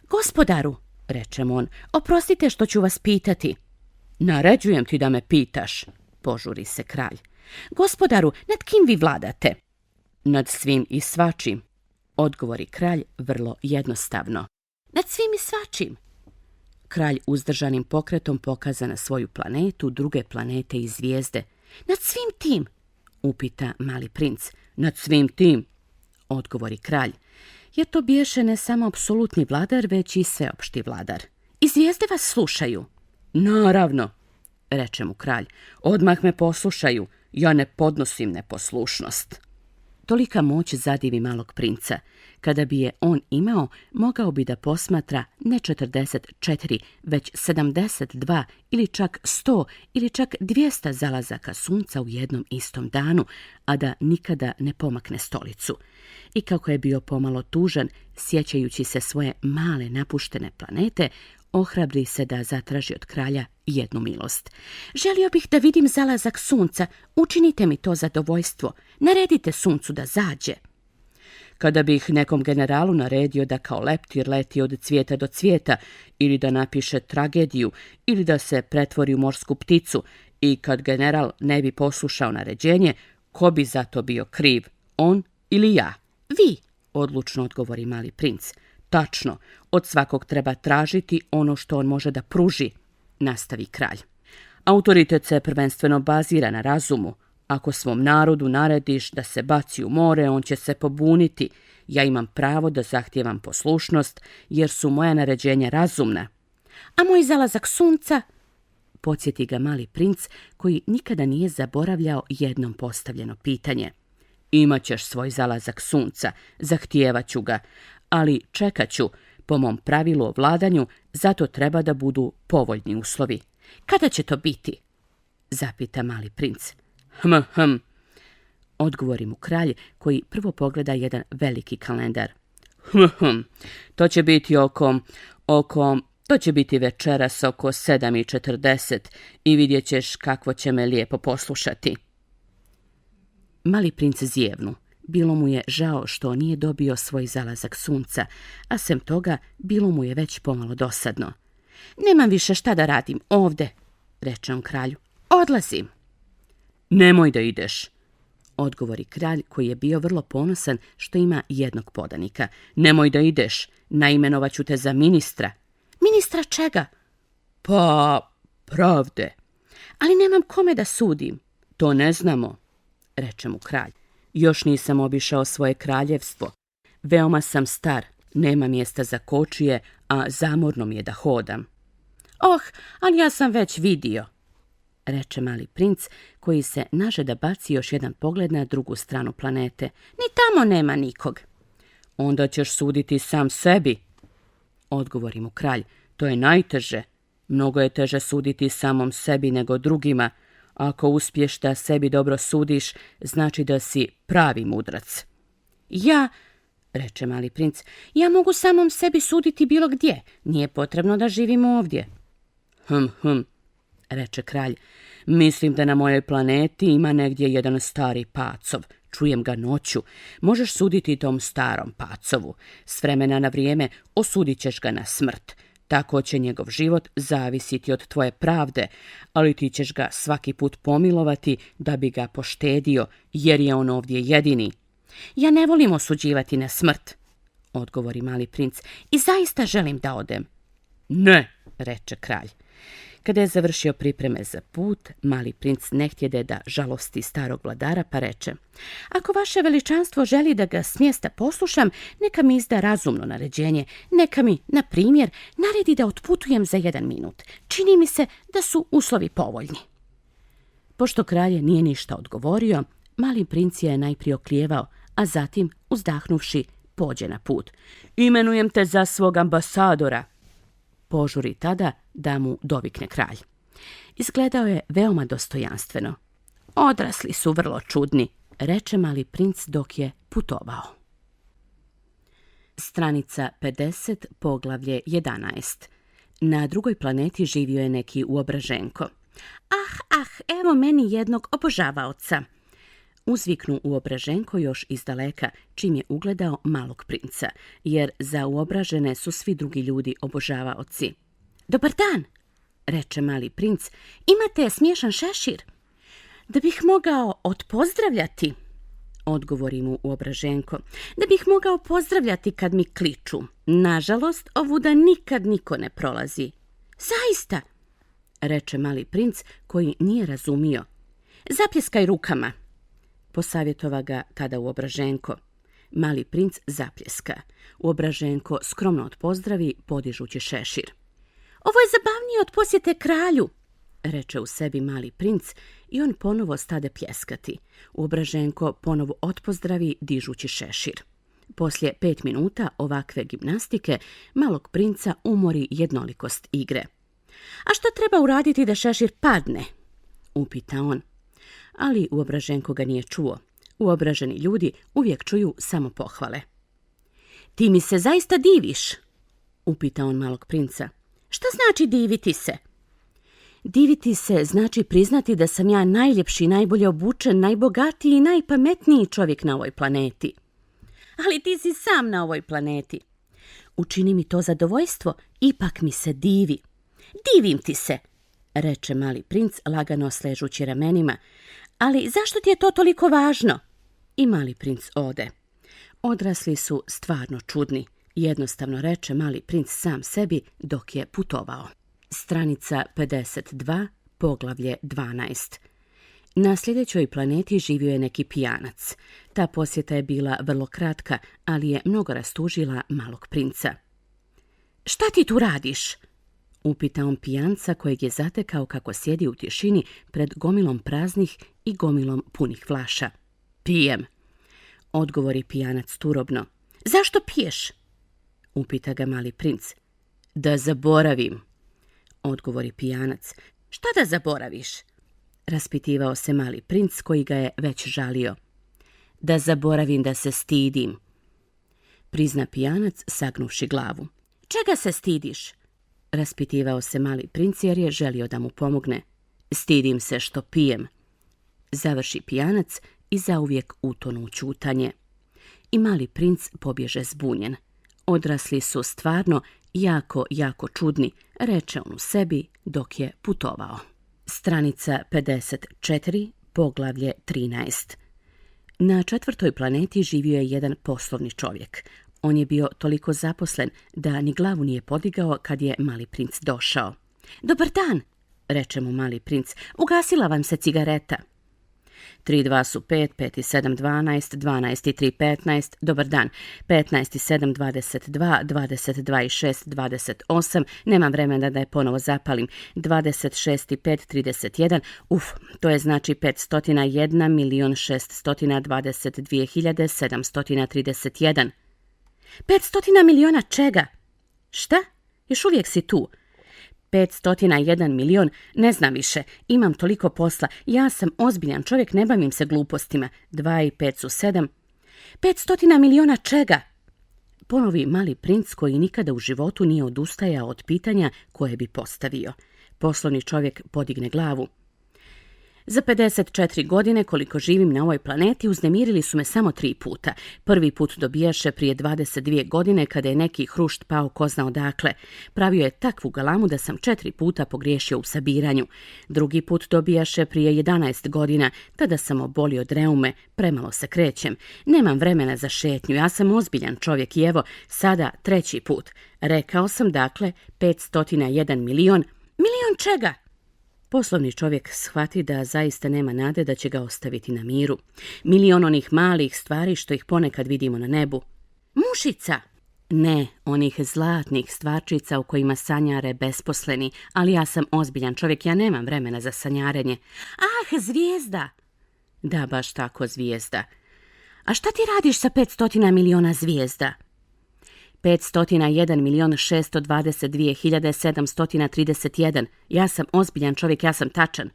Gospodaru, reče mu on, oprostite što ću vas pitati. Naređujem ti da me pitaš, požuri se kralj. Gospodaru, nad kim vi vladate? Nad svim i svačim, odgovori kralj vrlo jednostavno. Nad svim i svačim. Kralj uzdržanim pokretom pokaza na svoju planetu, druge planete i zvijezde. Nad svim tim, upita mali princ. Nad svim tim, odgovori kralj. Jer to biješe ne samo apsolutni vladar, već i sveopšti vladar. I zvijezde vas slušaju. Naravno, reče mu kralj. Odmah me poslušaju. Ja ne podnosim neposlušnost. Tolika moć zadivi malog princa. Kada bi je on imao, mogao bi da posmatra ne 44, već 72 ili čak 100 ili čak 200 zalazaka sunca u jednom istom danu, a da nikada ne pomakne stolicu. I kako je bio pomalo tužan, sjećajući se svoje male napuštene planete, ohrabri se da zatraži od kralja jednu milost. Želio bih da vidim zalazak sunca, učinite mi to zadovoljstvo, naredite suncu da zađe. Kada bih nekom generalu naredio da kao leptir leti od cvijeta do cvijeta, ili da napiše tragediju, ili da se pretvori u morsku pticu, i kad general ne bi poslušao naređenje, ko bi za to bio kriv, on ili ja? Vi, odlučno odgovori mali princ. Tačno, od svakog treba tražiti ono što on može da pruži, nastavi kralj. Autoritet se prvenstveno bazira na razumu. Ako svom narodu narediš da se baci u more, on će se pobuniti. Ja imam pravo da zahtijevam poslušnost, jer su moja naređenja razumna. A moj zalazak sunca? Podsjeti ga mali princ, koji nikada nije zaboravljao jednom postavljeno pitanje. Imaćeš svoj zalazak sunca, zahtijevat ću ga, ali čekat ću, po mom pravilu o vladanju, zato treba da budu povoljni uslovi. Kada će to biti? Zapita mali princ. Odgovori mu kralj, koji prvo pogleda jedan veliki kalendar. To će biti to će biti večeras oko 7:40 i vidjet ćeš kakvo će me lijepo poslušati. Mali princ zjevnu. Bilo mu je žao što nije dobio svoj zalazak sunca, a sem toga bilo mu je već pomalo dosadno. Nemam više šta da radim ovde, reče on kralju. Odlazim. Nemoj da ideš, odgovori kralj, koji je bio vrlo ponosan što ima jednog podanika. Nemoj da ideš, naimenovaću te za ministra. Ministra čega? Pa, pravde. Ali nemam kome da sudim. To ne znamo, reče mu kralj. Još nisam obišao svoje kraljevstvo. Veoma sam star, nema mjesta za kočije, a zamorno mi je da hodam. Ali ja sam već vidio, reče mali princ, koji se nažeda baci još jedan pogled na drugu stranu planete. Ni tamo nema nikog. Onda ćeš suditi sam sebi, odgovori mu kralj. To je najteže. Mnogo je teže suditi samom sebi nego drugima. Ako uspiješ da sebi dobro sudiš, znači da si pravi mudrac. Reče mali princ, ja mogu samom sebi suditi bilo gdje. Nije potrebno da živim ovdje. Reče kralj. Mislim da na mojoj planeti ima negdje jedan stari pacov. Čujem ga noću. Možeš suditi tom starom pacovu. S vremena na vrijeme osudit ćeš ga na smrt. Tako će njegov život zavisiti od tvoje pravde, ali ti ćeš ga svaki put pomilovati da bi ga poštedio, jer je on ovdje jedini. Ja ne volim osuđivati na smrt, odgovori mali princ, i zaista želim da odem. Ne, reče kralj. Kada je završio pripreme za put, mali princ ne htjede da žalosti starog vladara, pa reče: Ako vaše veličanstvo želi da ga s mjesta poslušam, neka mi izda razumno naređenje, neka mi, na primjer, naredi da otputujem za 1 minut. Čini mi se da su uslovi povoljni. Pošto kralj nije ništa odgovorio, mali princ je najprije oklijevao, a zatim, uzdahnuvši, pođe na put. Imenujem te za svog ambasadora, požuri tada da mu dovikne kralj. Izgledao je veoma dostojanstveno. Odrasli su vrlo čudni, reče mali princ dok je putovao. Stranica 50, poglavlje 11. Na drugoj planeti živio je neki Uobraženko. Evo meni jednog obožavaoca, uzviknu Uobraženko još izdaleka, čim je ugledao malog princa, jer za uobražene su svi drugi ljudi obožavaoci. Dobar dan, reče mali princ, imate smiješan šešir? Da bih mogao odpozdravljati, odgovori mu Uobraženko, da bih mogao pozdravljati kad mi kliču. Nažalost, ovuda nikad niko ne prolazi. Zaista, reče mali princ, koji nije razumio. Zapljeskaj rukama, posavjetova ga tada Uobraženko. Mali princ zapljeska. Uobraženko skromno odpozdravi, podižući šešir. Ovo je zabavnije od posjete kralju, reče u sebi mali princ i on ponovo stade pljeskati. Uobraženko ponovo odpozdravi, dižući šešir. Poslije 5 minuta ovakve gimnastike malog princa umori jednolikost igre. A što treba uraditi da šešir padne? Upita on. Ali Uobraženko ga nije čuo. Uobraženi ljudi uvijek čuju samo pohvale. Ti mi se zaista diviš? Upita on malog princa. Šta znači diviti se? Diviti se znači priznati da sam ja najljepši, najbolje obučen, najbogatiji i najpametniji čovjek na ovoj planeti. Ali ti si sam na ovoj planeti. Učini mi to zadovoljstvo, ipak mi se divi. Divim ti se, reče mali princ lagano sležući ramenima. Ali zašto ti je to toliko važno? I mali princ ode. Odrasli su stvarno čudni, jednostavno reče mali princ sam sebi dok je putovao. Stranica 52, poglavlje 12. Na sljedećoj planeti živio je neki pijanac. Ta posjeta je bila vrlo kratka, ali je mnogo rastužila malog princa. Šta ti tu radiš? Upita on pijanca kojeg je zatekao kako sjedi u tišini pred gomilom praznih i gomilom punih flaša. Pijem, odgovori pijanac turobno. Zašto piješ? Upita ga mali princ. Da zaboravim, odgovori pijanac. Šta da zaboraviš? Raspitivao se mali princ koji ga je već žalio. Da zaboravim da se stidim, prizna pijanac sagnuvši glavu. Čega se stidiš? Raspitivao se mali princ jer je želio da mu pomogne. Stidim se što pijem, završi pijanac i zauvijek utonu u ćutanje. I mali princ pobježe zbunjen. Odrasli su stvarno jako čudni, reče on u sebi dok je putovao. Stranica 54, poglavlje 13. Na 4. planeti živio je jedan poslovni čovjek. On je bio toliko zaposlen da ni glavu nije podigao kad je mali princ došao. Dobar dan, reče mu mali princ, ugasila vam se cigareta. 3 2 su 5, 5 i 7 12, 12 i 3 15, dobar dan, 15 i 7 22, 22 i 6 28, nemam vremena da je ponovo zapalim, 26 i 5 31, to je znači 501.622.731. 500 miliona čega? Šta? Još uvijek si tu. 501 milion, ne znam više, imam toliko posla, ja sam ozbiljan čovjek, ne bavim se glupostima. 2 i 5 su 7. 500 miliona čega? Ponovi mali princ koji nikada u životu nije odustajao od pitanja koje bi postavio. Poslovni čovjek podigne glavu. Za 54 godine koliko živim na ovoj planeti uznemirili su me samo 3 puta. Prvi put dobijaše prije 22 godine kada je neki hrušt pao ko zna odakle. Pravio je takvu galamu da sam 4 puta pogriješio u sabiranju. Drugi put dobijaše prije 11 godina, tada sam obolio od reume, premalo se krećem. Nemam vremena za šetnju, ja sam ozbiljan čovjek i evo, sada 3. put. Rekao sam dakle 501 milion. Milion čega? Poslovni čovjek shvati da zaista nema nade da će ga ostaviti na miru. Milion onih malih stvari što ih ponekad vidimo na nebu. Mušica! Ne, onih zlatnih stvarčica u kojima sanjare besposleni, ali ja sam ozbiljan čovjek, ja nemam vremena za sanjarenje. Ah, zvijezda! Da, baš tako, zvijezda. A šta ti radiš sa 500 miliona zvijezda? 501.622.731. Ja sam ozbiljan čovjek, ja sam tačan.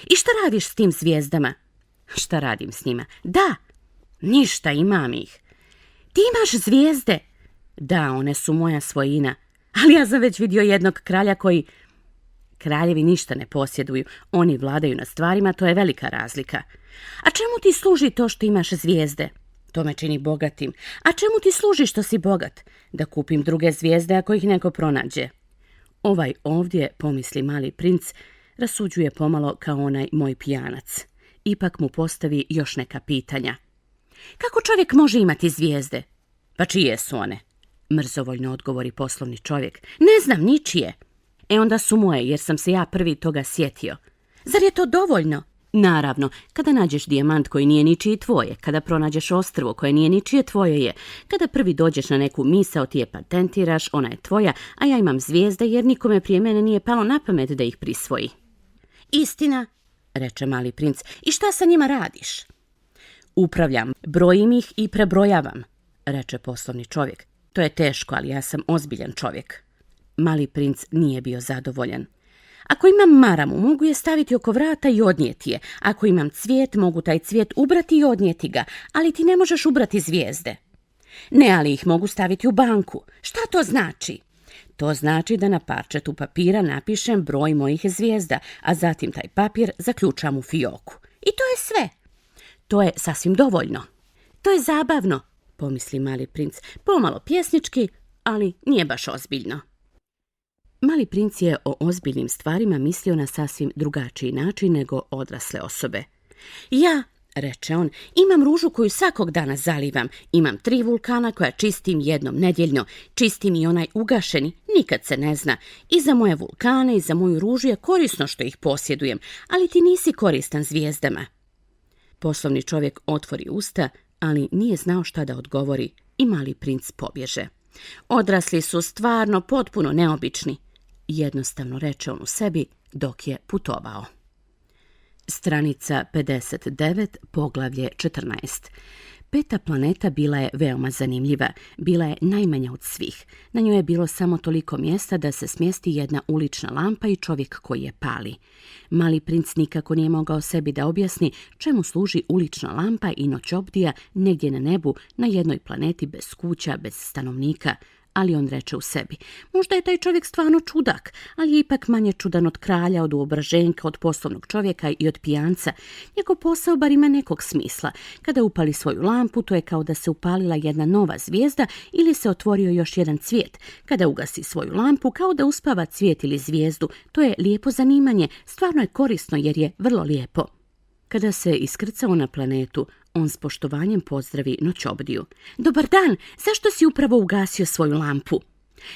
I šta radiš s tim zvijezdama? Šta radim s njima? Da, ništa, imam ih. Ti imaš zvijezde? Da, one su moja svojina. Ali ja sam već vidio jednog kralja koji... Kraljevi ništa ne posjeduju, oni vladaju nad stvarima, to je velika razlika. A čemu ti služi to što imaš zvijezde? To me čini bogatim. A čemu ti služi što si bogat? Da kupim druge zvijezde ako ih neko pronađe. Ovaj ovdje, pomisli mali princ, rasuđuje pomalo kao onaj moj pijanac. Ipak mu postavi još neka pitanja. Kako čovjek može imati zvijezde? Pa čije su one? Mrzovoljno odgovori poslovni čovjek. Ne znam, ničije. Onda su moje, jer sam se ja prvi toga sjetio. Zar je to dovoljno? Naravno, kada nađeš dijamant koji nije ničiji tvoje, kada pronađeš ostrvo koje nije ničije tvoje je, kada prvi dođeš na neku misao ti je patentiraš, ona je tvoja, a ja imam zvijezde jer nikome prije mene nije palo na pamet da ih prisvoji. Istina, reče mali princ, i šta sa njima radiš? Upravljam, brojim ih i prebrojavam, reče poslovni čovjek. To je teško, ali ja sam ozbiljan čovjek. Mali princ nije bio zadovoljan. Ako imam maramu, mogu je staviti oko vrata i odnijeti je. Ako imam cvijet, mogu taj cvijet ubrati i odnijeti ga, ali ti ne možeš ubrati zvijezde. Ne, ali ih mogu staviti u banku. Šta to znači? To znači da na parčetu papira napišem broj mojih zvijezda, a zatim taj papir zaključam u fioku. I to je sve. To je sasvim dovoljno. To je zabavno, pomisli mali princ, pomalo pjesnički, ali nije baš ozbiljno. Mali princ je o ozbiljnim stvarima mislio na sasvim drugačiji način nego odrasle osobe. Ja, reče on. Imam ružu koju svakog dana zalivam. Imam 3 vulkana koja čistim jednom nedeljno. Čistim i onaj ugašeni, nikad se ne zna. I za moje vulkane i za moju ružu je korisno što ih posjedujem, ali ti nisi koristan zvijezdama. Poslovni čovjek otvori usta, ali nije znao šta da odgovori i mali princ pobježe. Odrasli su stvarno potpuno neobični, jednostavno reče on u sebi dok je putovao. Stranica 59, poglavlje 14. 5. planeta bila je veoma zanimljiva, bila je najmanja od svih. Na njoj je bilo samo toliko mjesta da se smjesti jedna ulična lampa i čovjek koji je pali. Mali princ nikako nije mogao sebi da objasni čemu služi ulična lampa i noćobdija negdje na nebu na jednoj planeti bez kuća, bez stanovnika. Ali on reče u sebi, možda je taj čovjek stvarno čudak, ali je ipak manje čudan od kralja, od uobraženka, od poslovnog čovjeka i od pijanca. Njegov posao bar ima nekog smisla. Kada upali svoju lampu, to je kao da se upalila jedna nova zvijezda ili se otvorio još jedan cvijet. Kada ugasi svoju lampu, kao da uspava cvijet ili zvijezdu. To je lijepo zanimanje, stvarno je korisno jer je vrlo lijepo. Kada se iskrcao na planetu, on s poštovanjem pozdravi noćobdiju. Dobar dan, zašto si upravo ugasio svoju lampu?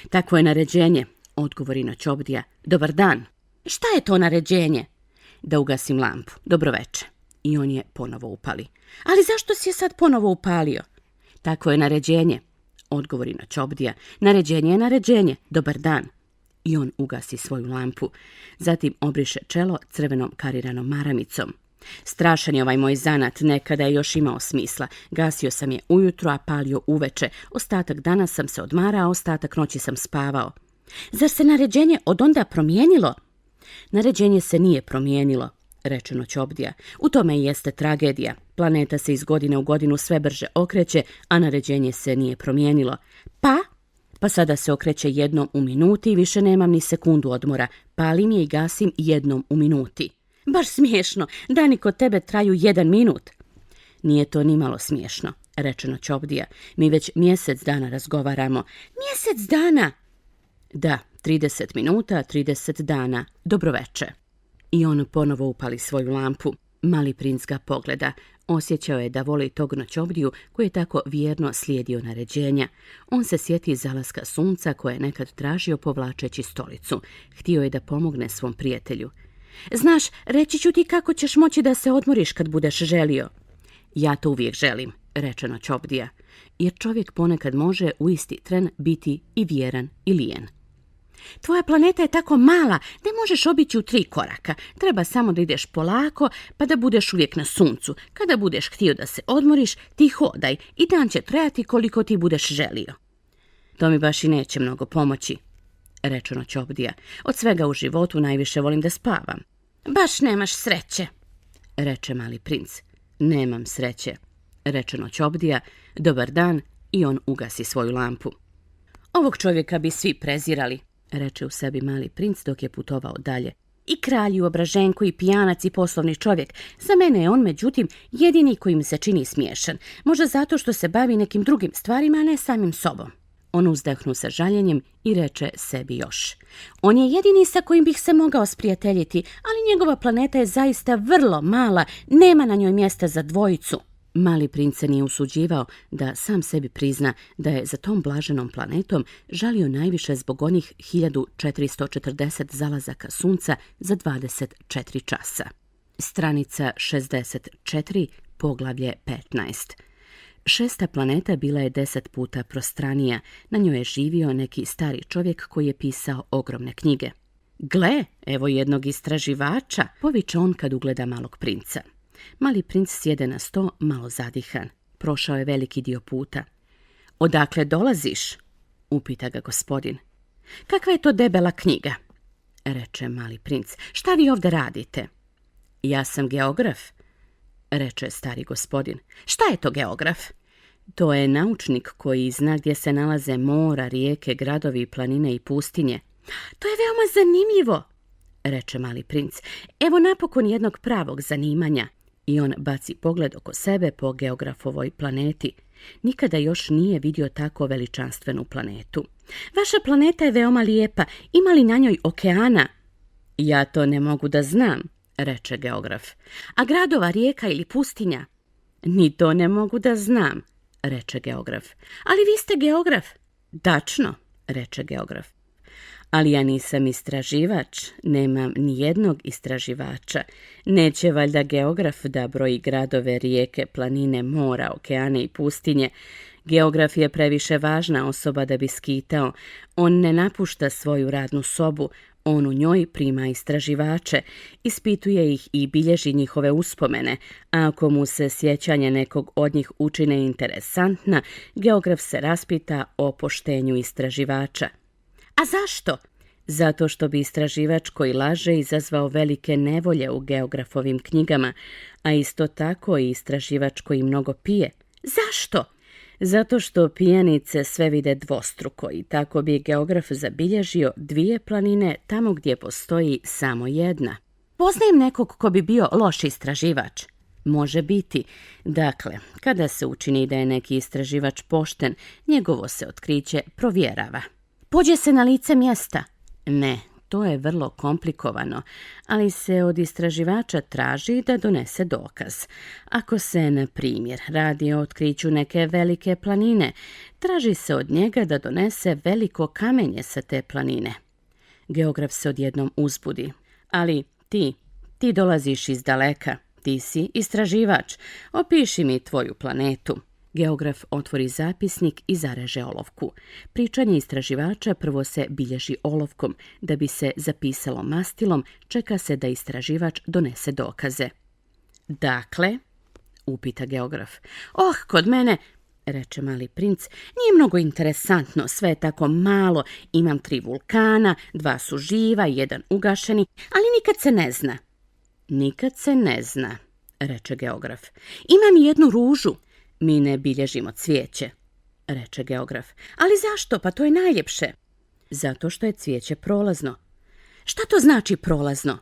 Takvo je naređenje, odgovori noćobdija. Dobar dan. Šta je to naređenje? Da ugasim lampu. Dobroveče. I on je ponovo upali. Ali zašto si je sad ponovo upalio? Takvo je naređenje, odgovori noćobdija. Naređenje je naređenje. Dobar dan. I on ugasi svoju lampu. Zatim obriše čelo crvenom kariranom maramicom. Strašan je ovaj moj zanat, nekada je još imao smisla. Gasio sam je ujutro, a palio uveče. Ostatak dana sam se odmarao, ostatak noći sam spavao. Zar se naređenje od onda promijenilo? Naređenje se nije promijenilo, reče noćobdija. U tome i jeste tragedija. Planeta se iz godine u godinu sve brže okreće, a naređenje se nije promijenilo. Pa sada se okreće jednom u minuti i više nemam ni sekundu odmora. Palim je i gasim jednom u minuti. Baš smiješno, dani kod tebe traju 1 minut. Nije to ni malo smiješno, reče noćobdija. Mi već mjesec dana razgovaramo. Mjesec dana? Da, 30 minuta, 30 dana. Dobroveče. I on ponovo upali svoju lampu. Mali princ ga pogleda. Osjećao je da voli tog noćobdiju koji je tako vjerno slijedio naređenja. On se sjeti zalaska sunca koje je nekad tražio povlačeći stolicu. Htio je da pomogne svom prijatelju. Znaš, reći ću ti kako ćeš moći da se odmoriš kad budeš želio. Ja to uvijek želim, reče noćobdija, jer čovjek ponekad može u isti tren biti i vjeran i lijen. Tvoja planeta je tako mala, ne možeš obići u 3 koraka. Treba samo da ideš polako, pa da budeš uvijek na suncu. Kada budeš htio da se odmoriš, ti hodaj i dan će trajati koliko ti budeš želio. To mi baš i neće mnogo pomoći, reče noćobdija. Od svega u životu najviše volim da spavam. Baš nemaš sreće, reče mali princ. Nemam sreće, reče noćobdija. Dobar dan, i on ugasi svoju lampu. Ovog čovjeka bi svi prezirali, reče u sebi mali princ dok je putovao dalje. I kralj, i uobraženko, i pijanac, i poslovni čovjek. Za mene je on, međutim, jedini koji mi se čini smiješan. Možda zato što se bavi nekim drugim stvarima, a ne samim sobom. On uzdahnu sa žaljenjem i reče sebi još. On je jedini sa kojim bih se mogao sprijateljiti, ali njegova planeta je zaista vrlo mala, nema na njoj mjesta za dvojicu. Mali princ se nije usuđivao da sam sebi prizna da je za tom blaženom planetom žalio najviše zbog onih 1440 zalazaka sunca za 24 časa. Stranica 64, poglavlje 15. 6. planeta bila je 10 puta prostranija. Na njoj je živio neki stari čovjek koji je pisao ogromne knjige. Gle, evo jednog istraživača, poviče on kad ugleda malog princa. Mali princ sjede na sto, malo zadihan. Prošao je veliki dio puta. Odakle dolaziš? Upita ga gospodin. Kakva je to debela knjiga? Reče mali princ. Šta vi ovdje radite? Ja sam geograf, reče stari gospodin. Šta je to geograf? To je naučnik koji zna gdje se nalaze mora, rijeke, gradovi, planine i pustinje. To je veoma zanimljivo, reče mali princ. Evo napokon jednog pravog zanimanja. I on baci pogled oko sebe po geografovoj planeti. Nikada još nije vidio tako veličanstvenu planetu. Vaša planeta je veoma lijepa. Ima li na njoj okeana? Ja to ne mogu da znam, reče geograf. A gradova, rijeka ili pustinja? Ni to ne mogu da znam, reče geograf. Ali vi ste geograf. Tačno, reče geograf. Ali ja nisam istraživač, nemam ni jednog istraživača. Neće valjda geograf da broji gradove, rijeke, planine, mora, okeane i pustinje. Geograf je previše važna osoba da bi skitao. On ne napušta svoju radnu sobu, on u njoj prima istraživače, ispituje ih i bilježi njihove uspomene, a ako mu se sjećanje nekog od njih učine interesantna, geograf se raspita o poštenju istraživača. A zašto? Zato što bi istraživač koji laže izazvao velike nevolje u geografovim knjigama, a isto tako i istraživač koji mnogo pije. Zašto? Zato što pijanice sve vide dvostruko i tako bi geograf zabilježio 2 planine tamo gdje postoji samo jedna. Poznajem nekog ko bi bio loš istraživač. Može biti. Dakle, kada se učini da je neki istraživač pošten, njegovo se otkriće provjerava. Pođe se na lice mjesta? Ne, to je vrlo komplikovano, ali se od istraživača traži da donese dokaz. Ako se, na primjer, radi o otkriću neke velike planine, traži se od njega da donese veliko kamenje sa te planine. Geograf se odjednom uzbudi. Ali ti dolaziš iz daleka, ti si istraživač, opiši mi tvoju planetu. Geograf otvori zapisnik i zareže olovku. Pričanje istraživača prvo se bilježi olovkom. Da bi se zapisalo mastilom, čeka se da istraživač donese dokaze. Dakle, upita geograf. Kod mene, reče mali princ, nije mnogo interesantno, sve je tako malo, imam 3 vulkana, 2 su živa, 1 ugašeni, ali nikad se ne zna. Nikad se ne zna, reče geograf. Imam i 1 ružu. Mi ne bilježimo cvijeće, reče geograf. Ali zašto? Pa to je najljepše. Zato što je cvijeće prolazno. Šta to znači prolazno?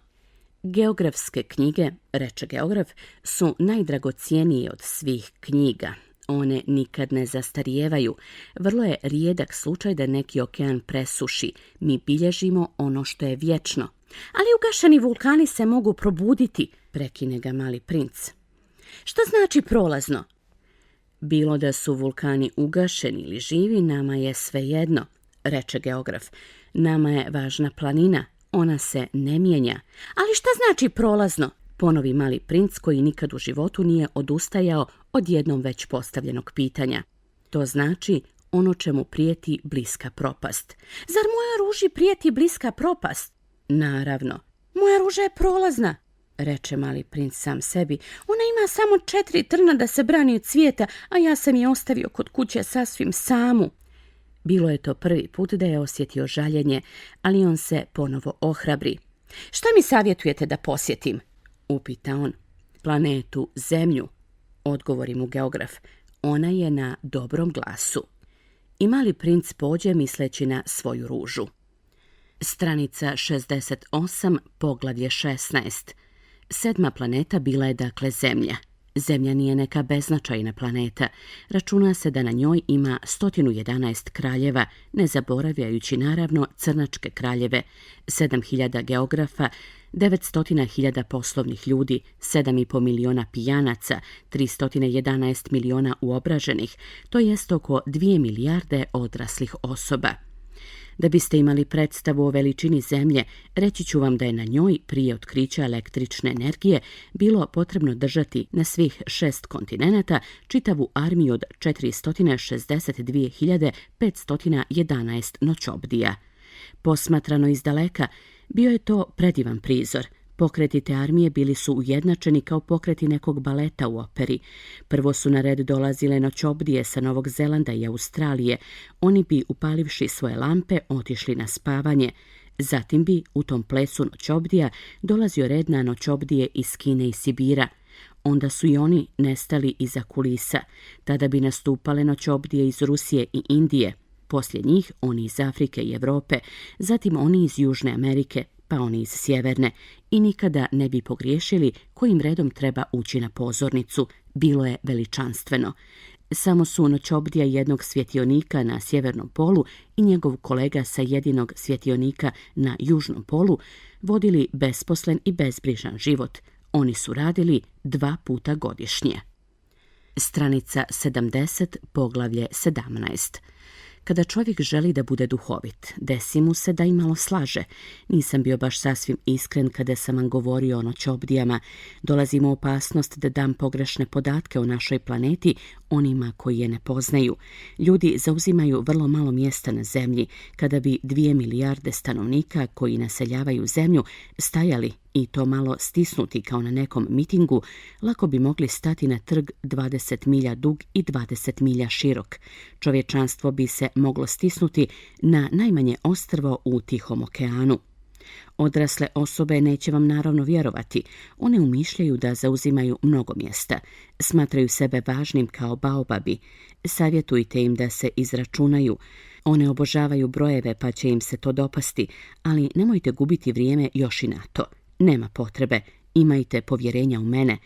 Geografske knjige, reče geograf, su najdragocijenije od svih knjiga. One nikad ne zastarijevaju. Vrlo je rijedak slučaj da neki okean presuši. Mi bilježimo ono što je vječno. Ali ugašeni vulkani se mogu probuditi, prekine ga mali princ. Šta znači prolazno? Bilo da su vulkani ugašeni ili živi, nama je svejedno, reče geograf. Nama je važna planina, ona se ne mijenja. Ali šta znači prolazno? Ponovi mali princ koji nikad u životu nije odustajao od jednom već postavljenog pitanja. To znači ono čemu prijeti bliska propast. Zar moja ruži prijeti bliska propast? Naravno. Moja ruža je prolazna, reče mali princ sam sebi. Ona ima samo 4 trna da se brani od svijeta, a ja sam je ostavio kod kuće sasvim samu. Bilo je to prvi put da je osjetio žaljenje, ali on se ponovo ohrabri. Šta mi savjetujete da posjetim? Upita on. Planetu Zemlju, odgovori mu geograf. Ona je na dobrom glasu. I mali princ pođe misleći na svoju ružu. Stranica 68, poglavlje 16. 7. planeta bila je dakle Zemlja. Zemlja nije neka beznačajna planeta. Računa se da na njoj ima 111 kraljeva, ne zaboravljajući naravno crnačke kraljeve, 7.000 geografa, 900.000 poslovnih ljudi, 7,5 miliona pijanaca, 311 miliona uobraženih, to jest oko 2 milijarde odraslih osoba. Da biste imali predstavu o veličini Zemlje, reći ću vam da je na njoj prije otkrića električne energije bilo potrebno držati na svih 6 kontinenata čitavu armiju od 462.511 noćobdija. Posmatrano iz daleka, bio je to predivan prizor. Pokreti te armije bili su ujednačeni kao pokreti nekog baleta u operi. Prvo su na red dolazile noćobdije sa Novog Zelanda i Australije. Oni bi, upalivši svoje lampe, otišli na spavanje. Zatim bi, u tom plesu noćobdija, dolazio red na noćobdije iz Kine i Sibira. Onda su i oni nestali iza kulisa. Tada bi nastupale noćobdije iz Rusije i Indije. Poslije njih oni iz Afrike i Europe, zatim oni iz Južne Amerike, pa oni iz Sjeverne, i nikada ne bi pogriješili kojim redom treba ući na pozornicu. Bilo je veličanstveno. Samo su noćobdija jednog svjetionika na sjevernom polu i njegov kolega sa jedinog svjetionika na južnom polu vodili besposlen i bezbrižan život. Oni su radili 2 puta godišnje. Stranica 70, poglavlje 17. Kada čovjek želi da bude duhovit, desi mu se da i malo slaže. Nisam bio baš sasvim iskren kada sam vam govorio o noćobdijama. Dolazim u opasnost da dam pogrešne podatke o našoj planeti onima koji je ne poznaju. Ljudi zauzimaju vrlo malo mjesta na zemlji. Kada bi 2 milijarde stanovnika koji naseljavaju zemlju stajali i to malo stisnuti kao na nekom mitingu, lako bi mogli stati na trg 20 milja dug i 20 milja širok. Čovječanstvo bi se moglo stisnuti na najmanje ostrvo u Tihom okeanu. Odrasle osobe neće vam naravno vjerovati. One umišljaju da zauzimaju mnogo mjesta. Smatraju sebe važnim kao baobabi. Savjetujte im da se izračunaju. One obožavaju brojeve pa će im se to dopasti, ali nemojte gubiti vrijeme još i na to. Nema potrebe, imajte povjerenja u mene.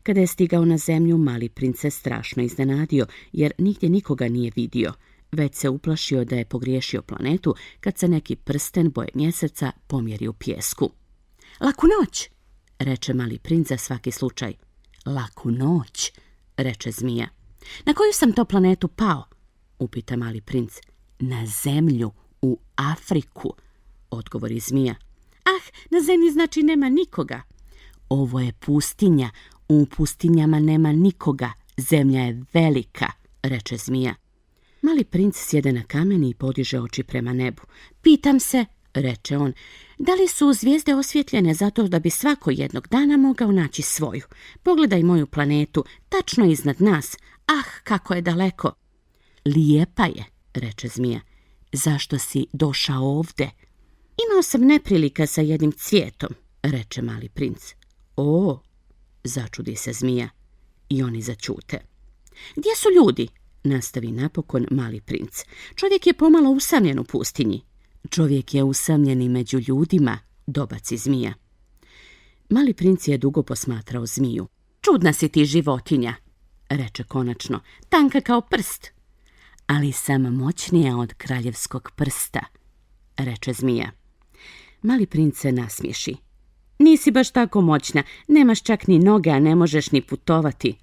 Kada je stigao na zemlju, mali princ se strašno iznenadio, jer nigdje nikoga nije vidio. Već se uplašio da je pogriješio planetu kad se neki prsten boje mjeseca pomjeri u pijesku. Laku noć, reče mali princ za svaki slučaj. Laku noć, reče zmija. Na koju sam to planetu pao? Upita mali princ. Na zemlju, u Afriku, odgovori zmija. Ah, na zemlji znači nema nikoga. Ovo je pustinja, u pustinjama nema nikoga, zemlja je velika, reče zmija. Mali princ sjede na kamen i podiže oči prema nebu. Pitam se, reče on, da li su zvijezde osvjetljene zato da bi svako jednog dana mogao naći svoju? Pogledaj moju planetu, tačno iznad nas. Ah, kako je daleko. Lijepa je, reče zmija. Zašto si došao ovde? Imao sam neprilika sa jednim cvijetom, reče mali princ. O, začudi se zmija. I oni zaćute. Gdje su ljudi? Nastavi napokon mali princ. Čovjek je pomalo usamljen u pustinji. Čovjek je usamljen i među ljudima, dobaci zmija. Mali princ je dugo posmatrao zmiju. Čudna si ti životinja, reče konačno, tanka kao prst. Ali sam moćnija od kraljevskog prsta, reče zmija. Mali princ se nasmiješi. Nisi baš tako moćna, nemaš čak ni noge, a ne možeš ni putovati.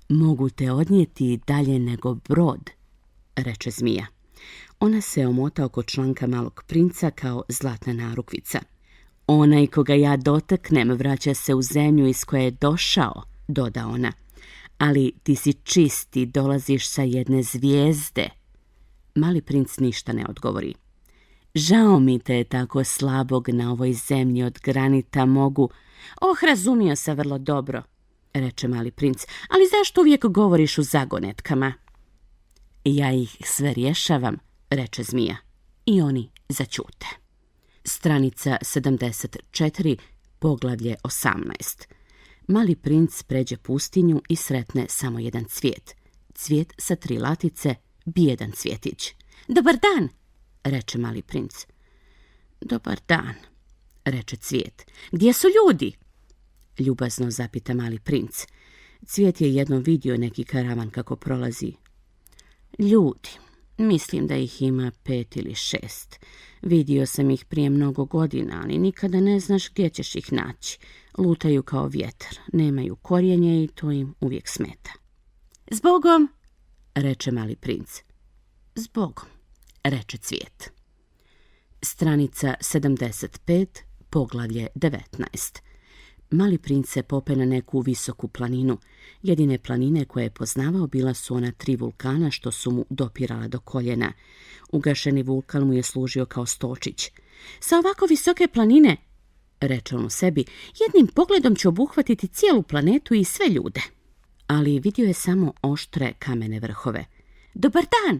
Mogu te odnijeti dalje nego brod, reče zmija. Ona se omota oko članka malog princa kao zlatna narukvica. Onaj koga ja dotaknem vraća se u zemlju iz koje je došao, doda ona. Ali ti si čist i dolaziš sa jedne zvijezde. Mali princ ništa ne odgovori. Žao mi te je tako slabog na ovoj zemlji od granita mogu. Oh, razumio se vrlo dobro, reče mali princ, ali zašto uvijek govoriš u zagonetkama? Ja ih sve rješavam, reče zmija. I oni zaćute. Stranica 74, poglavlje 18. Mali princ pređe pustinju i sretne samo jedan cvijet. Cvijet sa 3 latice, bijedan cvjetić. Dobar dan, reče mali princ. Dobar dan, reče cvijet. Gdje su ljudi? Ljubazno zapita mali princ. Cvijet je jednom vidio neki karavan kako prolazi. Ljudi, mislim da ih ima 5 ili 6. Vidio sam ih prije mnogo godina, ali nikada ne znaš gdje ćeš ih naći. Lutaju kao vjetar, nemaju korijenje i to im uvijek smeta. Zbogom, reče mali princ. Zbogom, reče cvijet. Stranica 75, poglavlje 19. Mali princ se pope na neku visoku planinu. Jedine planine koje je poznavao bila su ona 3 vulkana što su mu dopirala do koljena. Ugašeni vulkan mu je služio kao stočić. Sa ovako visoke planine, reče on u sebi, jednim pogledom ću obuhvatiti cijelu planetu i sve ljude. Ali vidio je samo oštre kamene vrhove. Dobar dan,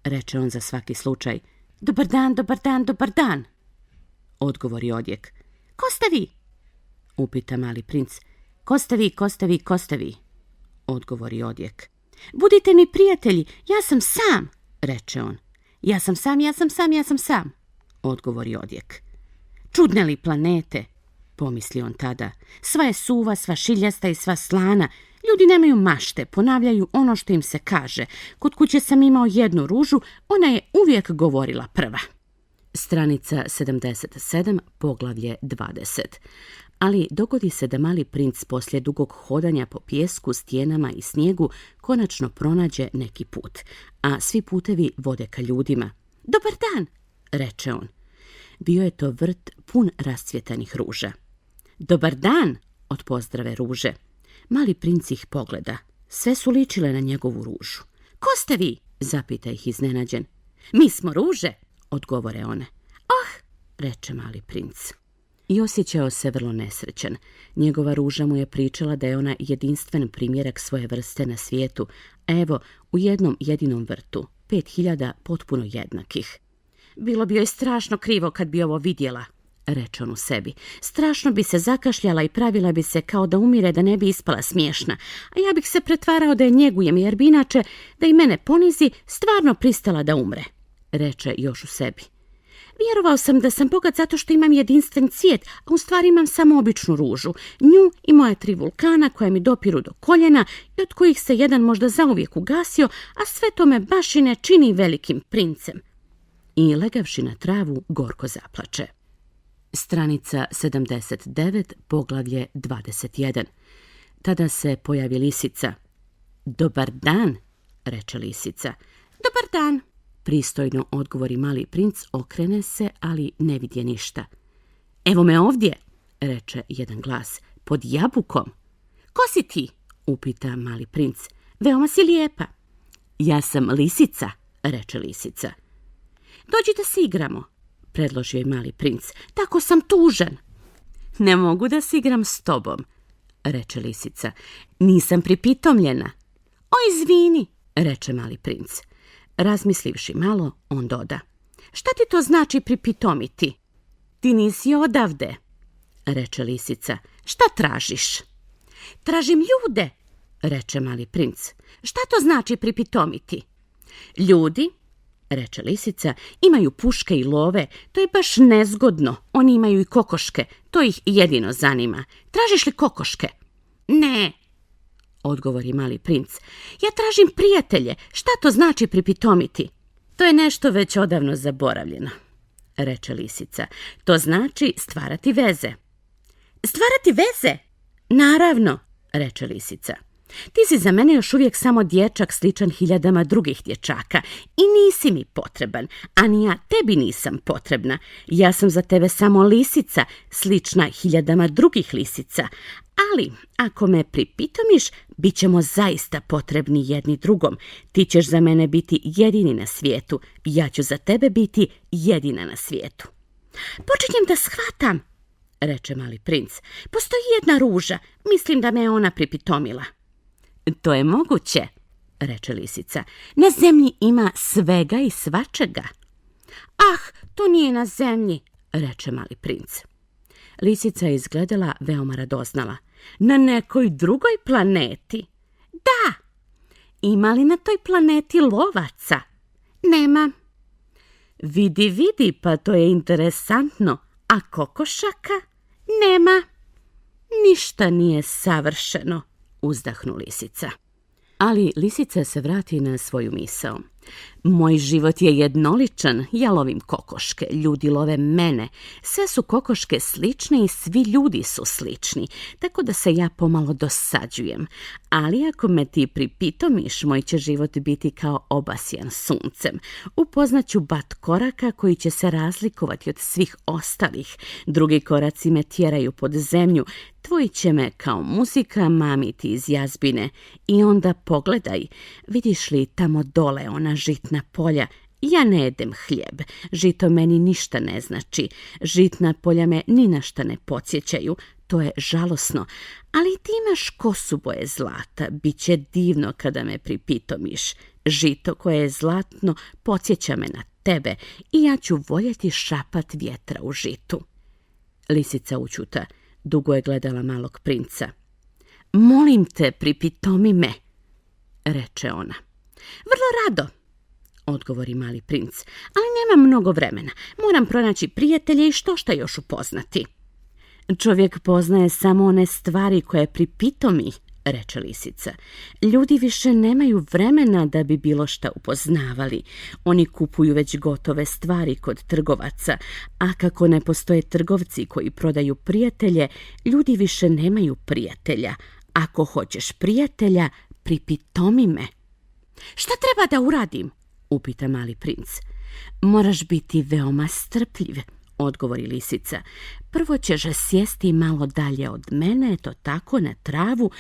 reče on za svaki slučaj. Dobar dan, dobar dan, dobar dan, odgovori odjek. Ko ste vi? Upita mali princ. Ko ste vi, ko ste vi, ko ste vi? Odgovori odjek. Budite mi prijatelji, ja sam sam, reče on. Ja sam sam, ja sam sam, ja sam sam, odgovori odjek. Čudne li planete, pomisli on tada. Sva je suva, sva šiljasta i sva slana. Ljudi nemaju mašte, ponavljaju ono što im se kaže. Kod kuće sam imao jednu ružu, ona je uvijek govorila prva. Stranica 77, poglavlje 20. Ali dogodi se da mali princ poslije dugog hodanja po pijesku, stijenama i snijegu konačno pronađe neki put, a svi putevi vode ka ljudima. Dobar dan, reče on. Bio je to vrt pun rascvjetanih ruža. Dobar dan, odpozdrave ruže. Mali princ ih pogleda. Sve su ličile na njegovu ružu. Ko ste vi? Zapita ih iznenađen. Mi smo ruže, odgovore one. Reče mali princ. I osjećao se vrlo nesrećan. Njegova ruža mu je pričala da je ona jedinstven primjerak svoje vrste na svijetu, a evo, u jednom jedinom vrtu, 5000 potpuno jednakih. Bilo bi joj strašno krivo kad bi ovo vidjela, reče on u sebi. Strašno bi se zakašljala i pravila bi se kao da umire da ne bi ispala smiješna, a ja bih se pretvarao da je njegujem jer bi inače, da i mene ponizi, stvarno pristala da umre, reče još u sebi. Vjerovao sam da sam bogat zato što imam jedinstven cvijet, a u stvari imam samo običnu ružu. Nju i moja 3 vulkana koja mi dopiru do koljena i od kojih se jedan možda zauvijek ugasio, a sve to me baš i ne čini velikim princem. I legavši na travu gorko zaplače. Stranica 79, poglavlje 21. Tada se pojavi lisica. Dobar dan, reče lisica. Dobar dan, pristojno odgovori mali princ, okrene se, ali ne vidje ništa. Evo me ovdje, reče jedan glas, pod jabukom. Ko si ti? upita mali princ. Veoma si lijepa. Ja sam lisica, reče lisica. Dođi da se igramo, predložio je mali princ. Tako sam tužan. Ne mogu da se igram s tobom, reče lisica. Nisam pripitomljena. O, izvini, reče mali princ. Razmislivši malo, on doda. Šta ti to znači pripitomiti? Ti nisi odavde, reče lisica. Šta tražiš? Tražim ljude, reče mali princ. Šta to znači pripitomiti? Ljudi, reče lisica, imaju puške i love, to je baš nezgodno. Oni imaju i kokoške, to ih jedino zanima. Tražiš li kokoške? Ne, odgovori mali princ. Ja tražim prijatelje, šta to znači pripitomiti? To je nešto već odavno zaboravljeno, reče lisica. To znači stvarati veze. Stvarati veze? Naravno, reče lisica. Ti si za mene još uvijek samo dječak sličan 1000 drugih dječaka i nisi mi potreban, a ni ja tebi nisam potrebna. Ja sam za tebe samo lisica, slična 1000 drugih lisica, ali ako me pripitomiš, bit ćemo zaista potrebni jedni drugom. Ti ćeš za mene biti jedini na svijetu, ja ću za tebe biti jedina na svijetu. Počinjem da shvatam, reče mali princ. Postoji jedna ruža, mislim da me je ona pripitomila. To je moguće, reče lisica. Na zemlji ima svega i svačega. To nije na zemlji, reče mali princ. Lisica je izgledala veoma radoznala. Na nekoj drugoj planeti? Da. Ima li na toj planeti lovaca? Nema. Vidi, pa to je interesantno. A kokošaka? Nema. Ništa nije savršeno, uzdahnu lisica. Ali lisica se vrati na svoju misao. Moj život je jednoličan, ja lovim kokoške, ljudi love mene. Sve su kokoške slične i svi ljudi su slični, tako da se ja pomalo dosađujem. Ali ako me ti pripitomiš, moj će život biti kao obasjan suncem. Upoznaću bat koraka koji će se razlikovati od svih ostalih. Drugi koraci me tjeraju pod zemlju, tvoji će me kao muzika mamiti iz jazbine. I onda pogledaj, vidiš li tamo dole ona žitna polja? Ja ne jedem hljeb, žito meni ništa ne znači, žitna polja me ni na šta ne podsjećaju, to je žalosno, ali ti imaš kosu boje zlata, bit će divno kada me pripitomiš. Žito koje je zlatno podsjeća me na tebe i ja ću voljeti šapat vjetra u žitu. Lisica učuta, dugo je gledala malog princa. Molim te, pripitomi me, reče ona. Vrlo rado, odgovori mali princ, ali nemam mnogo vremena. Moram pronaći prijatelje i što još upoznati. Čovjek poznaje samo one stvari koje pripitomi, reče lisica. Ljudi više nemaju vremena da bi bilo šta upoznavali. Oni kupuju već gotove stvari kod trgovaca, a kako ne postoje trgovci koji prodaju prijatelje, ljudi više nemaju prijatelja. Ako hoćeš prijatelja, pripitomi me. Šta treba da uradim? Upita mali princ. Moraš biti veoma strpljiv, odgovori lisica. Prvo ćeš sjesti malo dalje od mene, to tako na travu,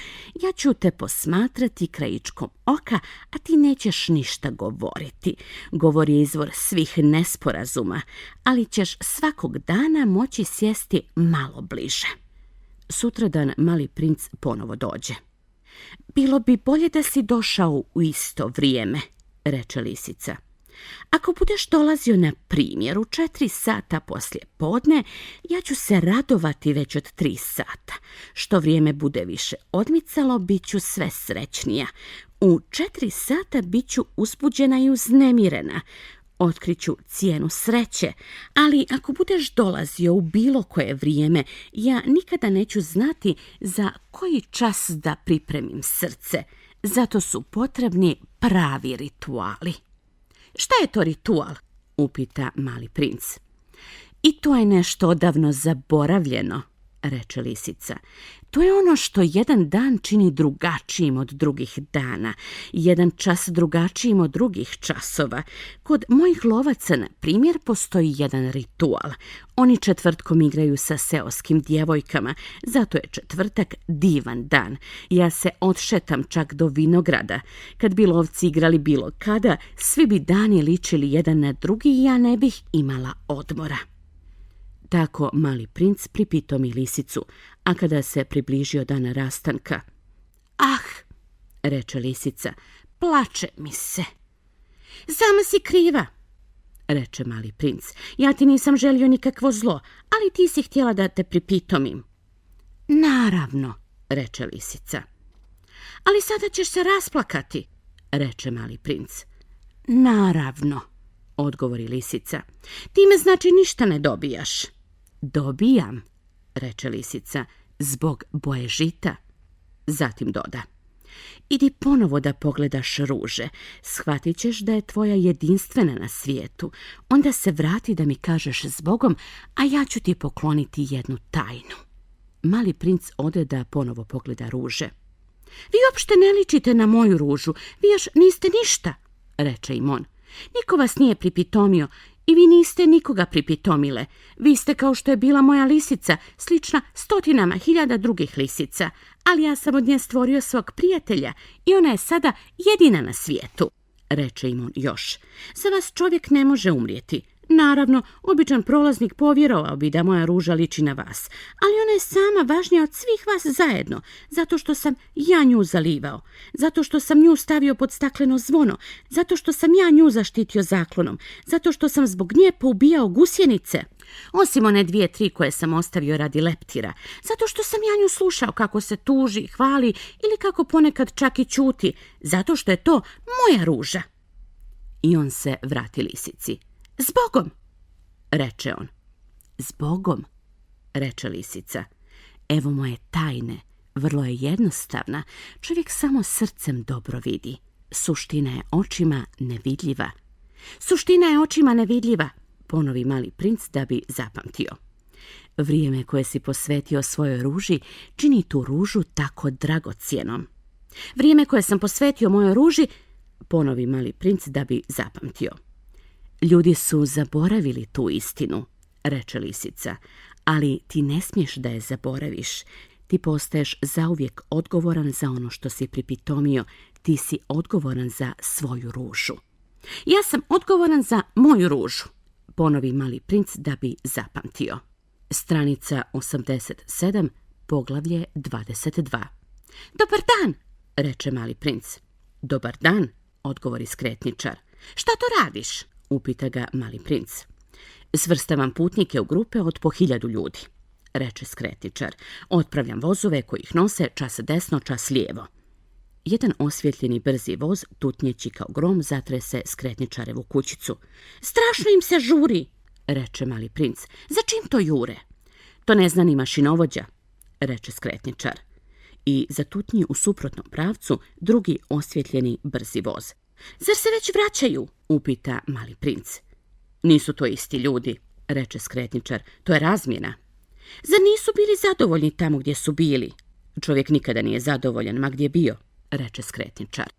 ja ću te posmatrati krajičkom oka, a ti nećeš ništa govoriti. Govor je izvor svih nesporazuma, ali ćeš svakog dana moći sjesti malo bliže. Sutradan mali princ ponovo dođe. Bilo bi bolje da si došao u isto vrijeme, reče lisica. Ako budeš dolazio na primjer u 4 sata poslije podne, ja ću se radovati već od 3 sata. Što vrijeme bude više odmicalo, bit ću sve srećnija. U 4 sata bit ću uzbuđena i uznemirena. Otkriću cijenu sreće, ali ako budeš dolazio u bilo koje vrijeme, ja nikada neću znati za koji čas da pripremim srce. Zato su potrebni pravi rituali. Šta je to ritual? Upita mali princ. I to je nešto odavno zaboravljeno, reče lisica. To je ono što jedan dan čini drugačijim od drugih dana, jedan čas drugačijim od drugih časova. Kod mojih lovaca, na primjer, postoji jedan ritual. Oni četvrtkom igraju sa seoskim djevojkama, zato je četvrtak divan dan. Ja se odšetam čak do vinograda. Kad bi lovci igrali bilo kada, svi bi dani ličili jedan na drugi i ja ne bih imala odmora. Tako mali princ pripitomi lisicu, a kada se približio dan rastanka. Ah, reče lisica, plače mi se. Sama si kriva, reče mali princ. Ja ti nisam želio nikakvo zlo, ali ti si htjela da te pripitomim. Naravno, reče lisica. Ali sada ćeš se rasplakati, reče mali princ. Naravno, odgovori lisica. Time znači ništa ne dobijaš. Dobijam, reče lisica, zbog boje žita. Zatim doda. Idi ponovo da pogledaš ruže. Shvatit ćeš da je tvoja jedinstvena na svijetu. Onda se vrati da mi kažeš zbogom, a ja ću ti pokloniti jednu tajnu. Mali princ ode da ponovo pogleda ruže. Vi uopšte ne ličite na moju ružu. Vi još niste ništa, reče im on. Niko vas nije pripitomio i vi niste nikoga pripitomile. Vi ste kao što je bila moja lisica, slična 100.000 drugih lisica, ali ja sam od nje stvorio svog prijatelja i ona je sada jedina na svijetu, reče im on još. Za vas čovjek ne može umrijeti. Naravno, običan prolaznik povjerovao bi da moja ruža liči na vas, ali ona je sama važnija od svih vas zajedno, zato što sam ja nju zalivao, zato što sam nju stavio pod stakleno zvono, zato što sam ja nju zaštitio zaklonom, zato što sam zbog nje poubijao gusjenice. Osim one 2-3 koje sam ostavio radi leptira, zato što sam ja nju slušao kako se tuži, hvali ili kako ponekad čak i ćuti, zato što je to moja ruža. I on se vrati lisici. Zbogom, reče on. Zbogom, reče lisica. Evo moje tajne, vrlo je jednostavna, čovjek samo srcem dobro vidi. Suština je očima nevidljiva. Suština je očima nevidljiva, ponovi mali princ da bi zapamtio. Vrijeme koje si posvetio svojoj ruži čini tu ružu tako dragocjenom. Vrijeme koje sam posvetio mojoj ruži, ponovi mali princ da bi zapamtio. Ljudi su zaboravili tu istinu, reče lisica, ali ti ne smiješ da je zaboraviš. Ti postaješ zauvijek odgovoran za ono što si pripitomio, ti si odgovoran za svoju ružu. Ja sam odgovoran za moju ružu, ponovi mali princ da bi zapamtio. Stranica 87, poglavlje 22. Dobar dan, reče mali princ. Dobar dan, odgovori skretničar. Šta to radiš? Upita ga mali princ. Svrstavam putnike u grupe od po 1000 ljudi, reče skretničar. Otpravljam vozove koji ih nose čas desno, čas lijevo. Jedan osvjetljeni brzi voz, tutnjeći kao grom, zatrese skretničarevu kućicu. Strašno im se žuri, reče mali princ. Za čim to jure? To ne zna ni mašinovođa, reče skretničar. i zatutnji u suprotnom pravcu drugi osvjetljeni brzi voz. Zar se već vraćaju? Upita mali princ. Nisu to isti ljudi, reče skretničar, to je razmjena. Zar nisu bili zadovoljni tamo gdje su bili? Čovjek nikada nije zadovoljan, ma gdje bio, reče skretničar.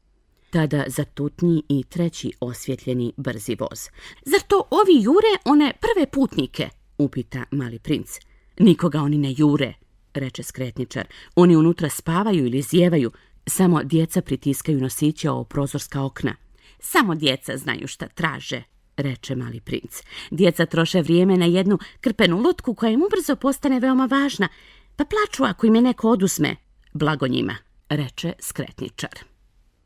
Tada zatutnji i treći osvjetljeni brzi voz. Zar to ovi jure one prve putnike? Upita mali princ. Nikoga oni ne jure, reče skretničar. Oni unutra spavaju ili zjevaju, samo djeca pritiskaju nosiće o prozorska okna. Samo djeca znaju šta traže, reče mali princ. Djeca troše vrijeme na jednu krpenu lutku koja im ubrzo postane veoma važna, pa plaču ako im je neko oduzme. Blago njima, reče skretničar.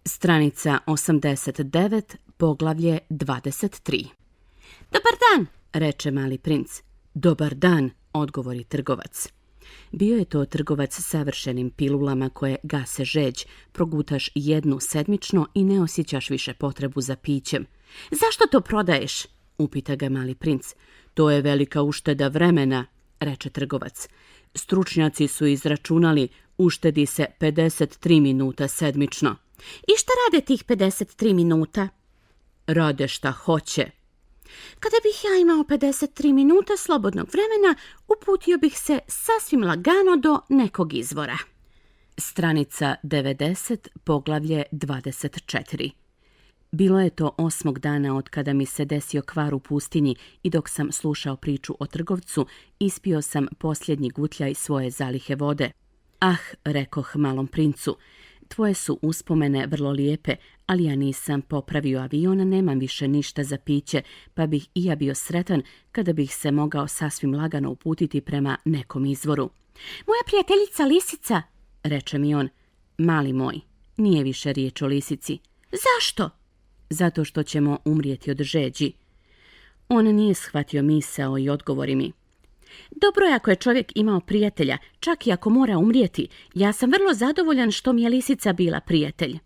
Stranica 89, poglavlje 23. Dobar dan, reče mali princ. Dobar dan, odgovori trgovac. Bio je to trgovac s savršenim pilulama koje gase žeđ, progutaš jednu sedmično i ne osjećaš više potrebu za pićem. Zašto to prodaješ? Upita ga mali princ. To je velika ušteda vremena, reče trgovac. Stručnjaci su izračunali, uštedi se 53 minuta sedmično. I šta rade tih 53 minuta? Rade šta hoće. Kada bih ja imao 53 minuta slobodnog vremena, uputio bih se sasvim lagano do nekog izvora. Stranica 90, poglavlje 24. Bilo je to 8. dana od kada mi se desio kvar u pustinji i dok sam slušao priču o trgovcu, ispio sam posljednji gutljaj svoje zalihe vode. Ah, rekoh malom princu, tvoje su uspomene vrlo lijepe, ali ja nisam popravio avion, nemam više ništa za piće, pa bih i ja bio sretan kada bih se mogao sasvim lagano uputiti prema nekom izvoru. Moja prijateljica lisica, reče mi on. Mali moj, nije više riječ o lisici. Zašto? Zato što ćemo umrijeti od žeđi. On nije shvatio misao i odgovori mi. Dobro je ako je čovjek imao prijatelja, čak i ako mora umrijeti. Ja sam vrlo zadovoljan što mi je lisica bila prijatelj.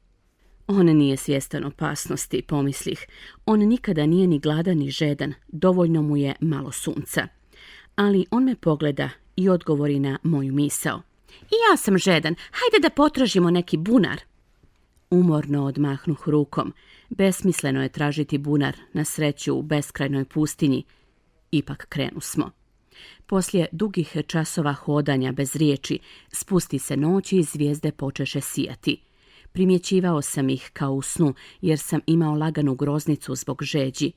On nije svjestan opasnosti, pomislih. On nikada nije ni gladan ni žedan, dovoljno mu je malo sunca. Ali on me pogleda i odgovori na moju misao. I ja sam žedan, hajde da potražimo neki bunar. Umorno odmahnuh rukom. Besmisleno je tražiti bunar na sreću u beskrajnoj pustinji. Ipak krenu smo. Poslije dugih časova hodanja bez riječi, spusti se noć i zvijezde počeše sijati. Primjećivao sam ih kao u snu, jer sam imao laganu groznicu zbog žeđi.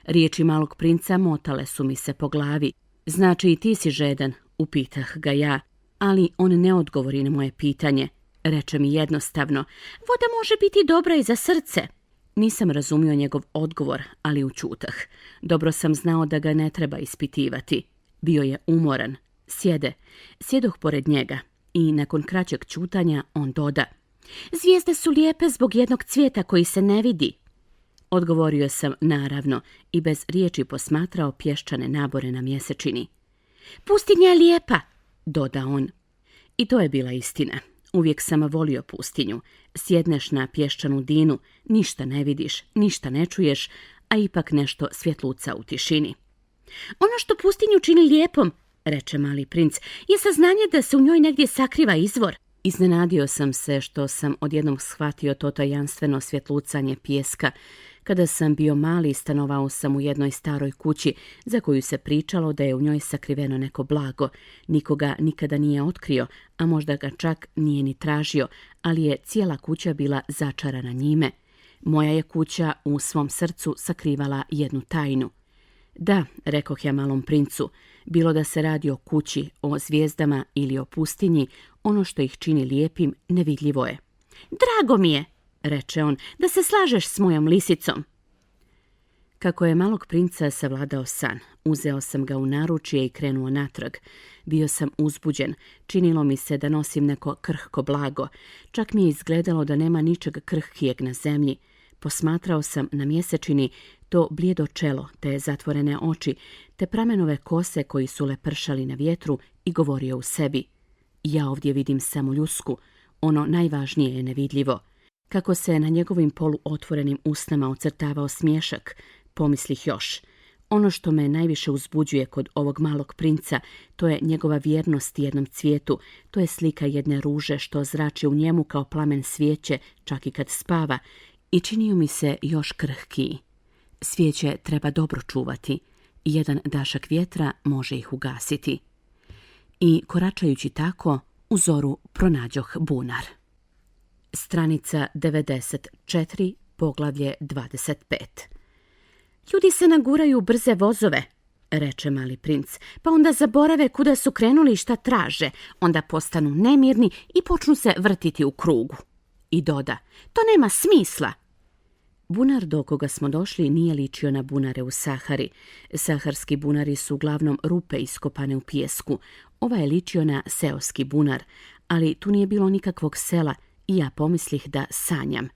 Riječi malog princa motale su mi se po glavi. Znači i ti si žedan, upitah ga ja, ali on ne odgovori na moje pitanje. Reče mi jednostavno, voda može biti dobra i za srce. Nisam razumio njegov odgovor, ali učutah. Dobro sam znao da ga ne treba ispitivati. Bio je umoran. Sjedoh pored njega i nakon kraćeg ćutanja on doda. Zvijezde su lijepe zbog jednog cvijeta koji se ne vidi. Odgovorio sam naravno i bez riječi posmatrao pješčane nabore na mjesečini. Pustinja je lijepa, doda on. I to je bila istina. Uvijek sam volio pustinju. Sjedneš na pješčanu dinu, ništa ne vidiš, ništa ne čuješ, a ipak nešto svjetluca u tišini. Ono što pustinju čini lijepom, reče mali princ, je saznanje da se u njoj negdje sakriva izvor. Iznenadio sam se što sam odjednom shvatio to tajanstveno svjetlucanje pijeska. Kada sam bio mali, stanovao sam u jednoj staroj kući za koju se pričalo da je u njoj sakriveno neko blago. Nikoga nikada nije otkrio, a možda ga čak nije ni tražio, ali je cijela kuća bila začarana njime. Moja je kuća u svom srcu sakrivala jednu tajnu. Da, rekoh ja malom princu, bilo da se radi o kući, o zvijezdama ili o pustinji, ono što ih čini lijepim nevidljivo je. Drago mi je, reče on, da se slažeš s mojom lisicom. Kako je malog princa savladao san, uzeo sam ga u naručje i krenuo natrag. Bio sam uzbuđen, činilo mi se da nosim neko krhko blago, čak mi je izgledalo da nema ničeg krhkijeg na zemlji. Posmatrao sam na mjesečini to blijedo čelo, te zatvorene oči, te pramenove kose koji su lepršali na vjetru i govorio u sebi. Ja ovdje vidim samo ljusku, ono najvažnije je nevidljivo. Kako se na njegovim poluotvorenim usnama ocrtavao smiješak, pomislih još. Ono što me najviše uzbuđuje kod ovog malog princa, to je njegova vjernost jednom cvijetu, to je slika jedne ruže što zrači u njemu kao plamen svijeće, čak i kad spava, i činio mi se još krhkiji. Svijeće treba dobro čuvati, jedan dašak vjetra može ih ugasiti. I koračajući tako, u zoru pronađoh bunar. Stranica 94, poglavlje 25. Ljudi se naguraju u brze vozove, reče mali princ, pa onda zaborave kuda su krenuli i šta traže, onda postanu nemirni i počnu se vrtiti u krugu. I doda, to nema smisla. Bunar do koga smo došli nije ličio na bunare u Sahari. Saharski bunari su uglavnom rupe iskopane u pijesku. Ovaj je ličio na seoski bunar, ali tu nije bilo nikakvog sela i ja pomislih da sanjam.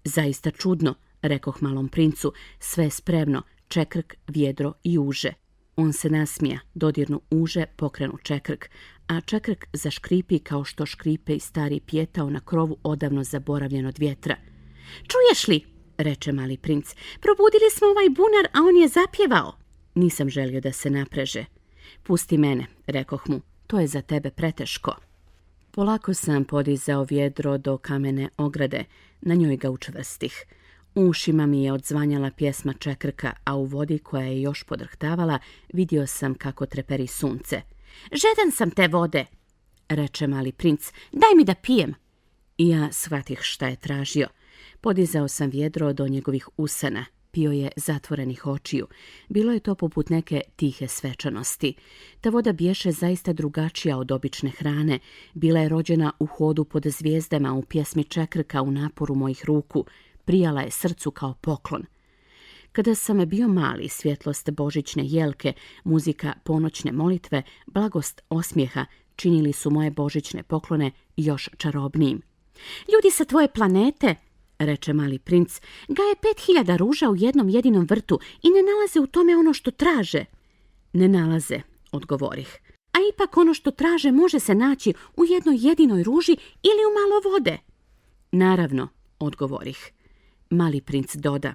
Zaista čudno, rekoh malom princu, sve je spremno, čekrk, vjedro i uže. On se nasmija, dodirnu uže, pokrenu čekrk, a čekrk zaškripi kao što škripe i stari pjetao na krovu odavno zaboravljen od vjetra. Čuješ li, reče mali princ, probudili smo ovaj bunar, a on je zapjevao. Nisam želio da se napreže. Pusti mene, rekoh mu, to je za tebe preteško. Polako sam podizao vjedro do kamene ograde, na njoj ga učvrstih. U ušima mi je odzvanjala pjesma čekrka, a u vodi koja je još podrhtavala vidio sam kako treperi sunce. Žedan sam te vode, reče mali princ, daj mi da pijem. I ja shvatih šta je tražio. Podizao sam vjedro do njegovih usana. Pio je zatvorenih očiju. Bilo je to poput neke tihe svečanosti. Ta voda biješe zaista drugačija od obične hrane. Bila je rođena u hodu pod zvijezdama, u pjesmi čekrka, u naporu mojih ruku. Prijala je srcu kao poklon. Kada sam bio mali, svjetlost božićne jelke, muzika ponoćne molitve, blagost osmijeha činili su moje božićne poklone još čarobnijim. Ljudi sa tvoje planete, reče mali princ, gaje 5000 ruža u jednom jedinom vrtu i ne nalaze u tome ono što traže. Ne nalaze, odgovorih. A ipak ono što traže može se naći u jednoj jedinoj ruži ili u malo vode. Naravno, odgovorih. Mali princ doda,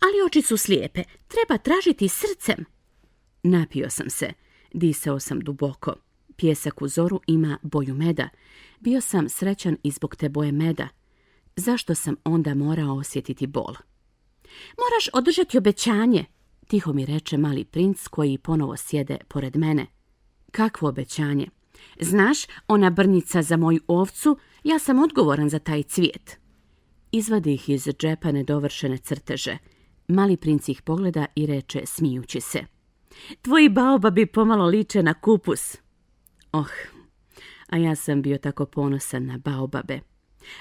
ali oči su slijepe, treba tražiti srcem. Napio sam se, disao sam duboko. Pjesak u zoru ima boju meda. Bio sam srećan i zbog te boje meda. Zašto sam onda morao osjetiti bol? Moraš održati obećanje, tiho mi reče mali princ koji ponovo sjede pored mene. Kakvo obećanje? Znaš, ona brnjica za moju ovcu, ja sam odgovoran za taj cvijet. Izvadi ih iz džepa nedovršene crteže. Mali princ ih pogleda i reče smijući se. Tvoji baobabi pomalo liče na kupus. Oh, a ja sam bio tako ponosan na baobabe.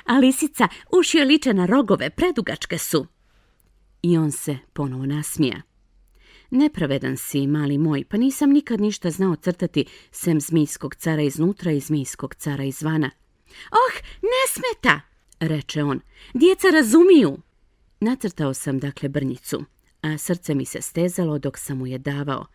A lisica, uši joj liče na rogove, predugačke su. I on se ponovo nasmija. Nepravedan si, mali moj, pa nisam nikad ništa znao crtati sem zmijskog cara iznutra i zmijskog cara izvana. Oh, ne smeta, reče on, djeca razumiju. Nacrtao sam dakle brnjicu, a srce mi se stezalo dok sam mu je davao.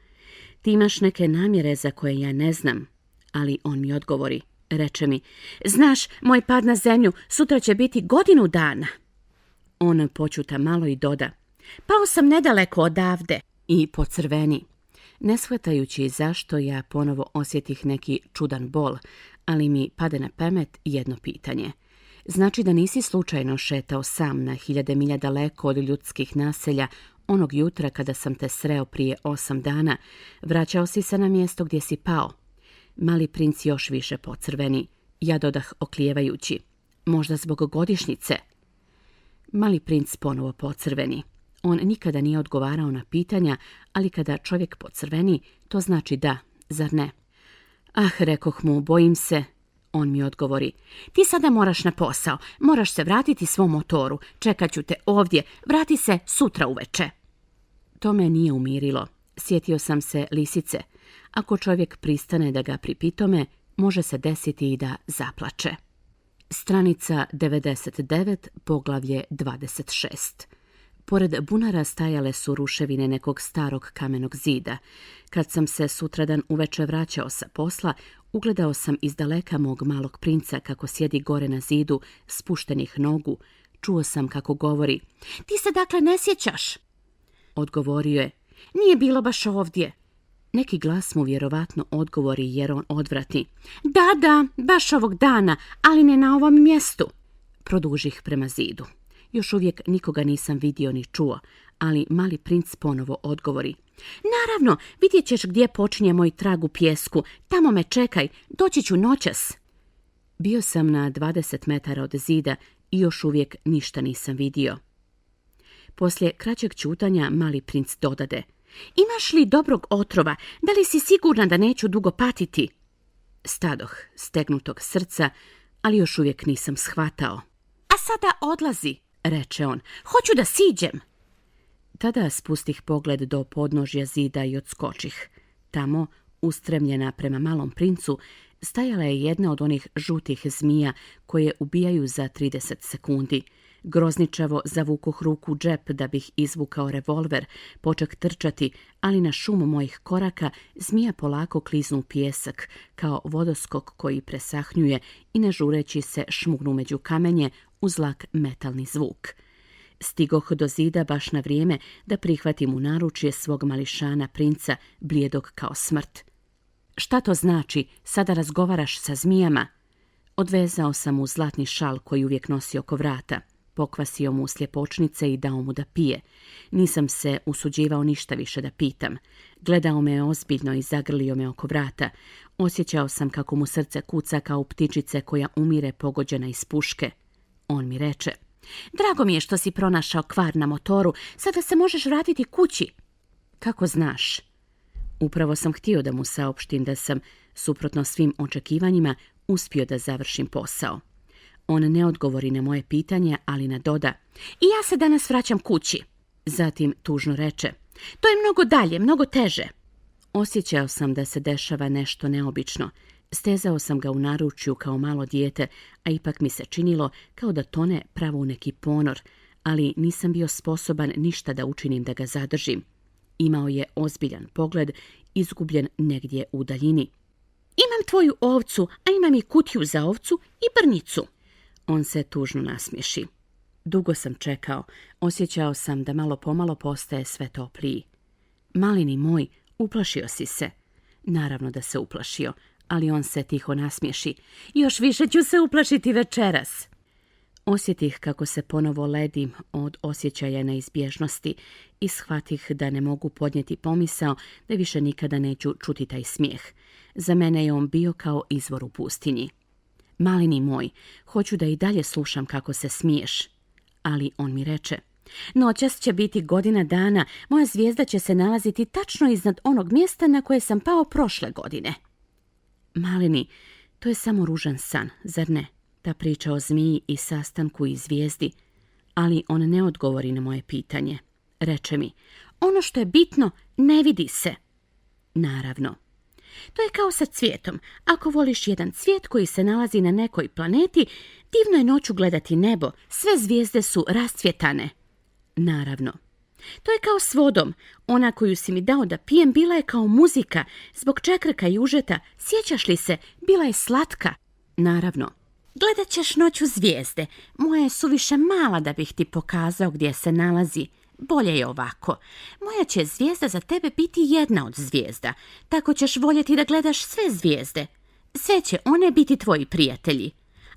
Ti imaš neke namjere za koje ja ne znam, ali on mi odgovori, reče mi, znaš, moj pad na zemlju sutra će biti 1 godinu dana. On počuta malo i doda, pao sam nedaleko odavde. I pocrveni. Ne shvatajući zašto, ja ponovo osjetih neki čudan bol, ali mi pade na pamet jedno pitanje. Znači da nisi slučajno šetao sam na 1000 milja daleko od ljudskih naselja onog jutra kada sam te sreo prije 8 dana, vraćao si se na mjesto gdje si pao. Mali princ još više pocrveni. Ja dodah oklijevajući. Možda zbog godišnjice. Mali princ ponovo pocrveni. On nikada nije odgovarao na pitanja, ali kada čovjek pocrveni, to znači da, zar ne? Ah, rekoh mu, bojim se. On mi odgovori, ti sada moraš na posao, moraš se vratiti svom motoru, čekat ću te ovdje, vrati se sutra uveče. To me nije umirilo. Sjetio sam se lisice. Ako čovjek pristane da ga pripitome, može se desiti i da zaplače. Stranica 99, poglavlje 26. Pored bunara stajale su ruševine nekog starog kamenog zida. Kad sam se sutradan uveče vraćao sa posla, ugledao sam izdaleka mog malog princa kako sjedi gore na zidu, spuštenih nogu. Čuo sam kako govori, ti se dakle ne sjećaš? Odgovorio je, Nije bilo baš ovdje. Neki glas mu vjerovatno odgovori jer on odvrati. Da, baš ovog dana, ali ne na ovom mjestu. Produžih prema zidu. Još uvijek nikoga nisam vidio ni čuo, ali mali princ ponovo odgovori. Naravno, vidjet ćeš gdje počinje moj trag u pjesku. Tamo me čekaj, doći ću noćas. Bio sam na 20 metara od zida i još uvijek ništa nisam vidio. Poslije kraćeg ćutanja mali princ dodade. Imaš li dobrog otrova? Da li si sigurna da neću dugo patiti? Stadoh stegnutog srca, ali još uvijek nisam shvatao. A sada odlazi, reče on. Hoću da siđem. Tada spustih pogled do podnožja zida i odskočih. Tamo, ustremljena prema malom princu, stajala je jedna od onih žutih zmija koje ubijaju za 30 sekundi. Grozničavo zavukoh ruku u džep da bih izvukao revolver, poček trčati, ali na šum mojih koraka zmija polako kliznu u pijesak, kao vodoskok koji presahnjuje i ne žureći se šmugnu među kamenje uz lak metalni zvuk. Stigoh do zida baš na vrijeme da prihvatim u naručje svog mališana princa, blijedog kao smrt. Šta to znači, sada razgovaraš sa zmijama? Odvezao sam mu zlatni šal koji uvijek nosi oko vrata. Pokvasio mu sljepočnice i dao mu da pije. Nisam se usuđivao ništa više da pitam. Gledao me ozbiljno i zagrlio me oko vrata. Osjećao sam kako mu srce kuca kao ptičice koja umire pogođena iz puške. On mi reče. Drago mi je što si pronašao kvar na motoru. Sada se možeš vratiti kući. Kako znaš? Upravo sam htio da mu saopštim da sam, suprotno svim očekivanjima, uspio da završim posao. On ne odgovori na moje pitanje, ali nadoda. I ja se danas vraćam kući. Zatim tužno reče. To je mnogo dalje, mnogo teže. Osjećao sam da se dešava nešto neobično. Stezao sam ga u naručju kao malo dijete, a ipak mi se činilo kao da tone pravo u neki ponor, ali nisam bio sposoban ništa da učinim da ga zadržim. Imao je ozbiljan pogled, izgubljen negdje u daljini. Imam tvoju ovcu, a imam i kutiju za ovcu i brnjicu. On se tužno nasmiješi. Dugo sam čekao, osjećao sam da malo pomalo postaje sve topliji. Malini moj, uplašio si se. Naravno da se uplašio, ali on se tiho nasmiješi. Još više ću se uplašiti večeras. Osjetih kako se ponovo ledim od osjećaja neizbježnosti i shvatih da ne mogu podnijeti pomisao da više nikada neću čuti taj smijeh. Za mene je on bio kao izvor u pustinji. Malini moj, hoću da i dalje slušam kako se smiješ. Ali on mi reče. Noćas će biti godina dana, moja zvijezda će se nalaziti tačno iznad onog mjesta na koje sam pao prošle godine. Malini, to je samo ružan san, zar ne? Ta priča o zmiji i sastanku i zvijezdi. Ali on ne odgovori na moje pitanje. Reče mi, ono što je bitno ne vidi se. Naravno. To je kao sa cvijetom. Ako voliš jedan cvijet koji se nalazi na nekoj planeti, divno je noću gledati nebo, sve zvijezde su rascvjetane. Naravno. To je kao s vodom. Ona koju si mi dao da pijem bila je kao muzika, zbog čekrka i užeta. Sjećaš li se? Bila je slatka. Naravno. Gledat ćeš noću zvijezde. Moja je suviše mala da bih ti pokazao gdje se nalazi. Bolje je ovako. Moja će zvijezda za tebe biti jedna od zvijezda. Tako ćeš voljeti da gledaš sve zvijezde. Sve će one biti tvoji prijatelji.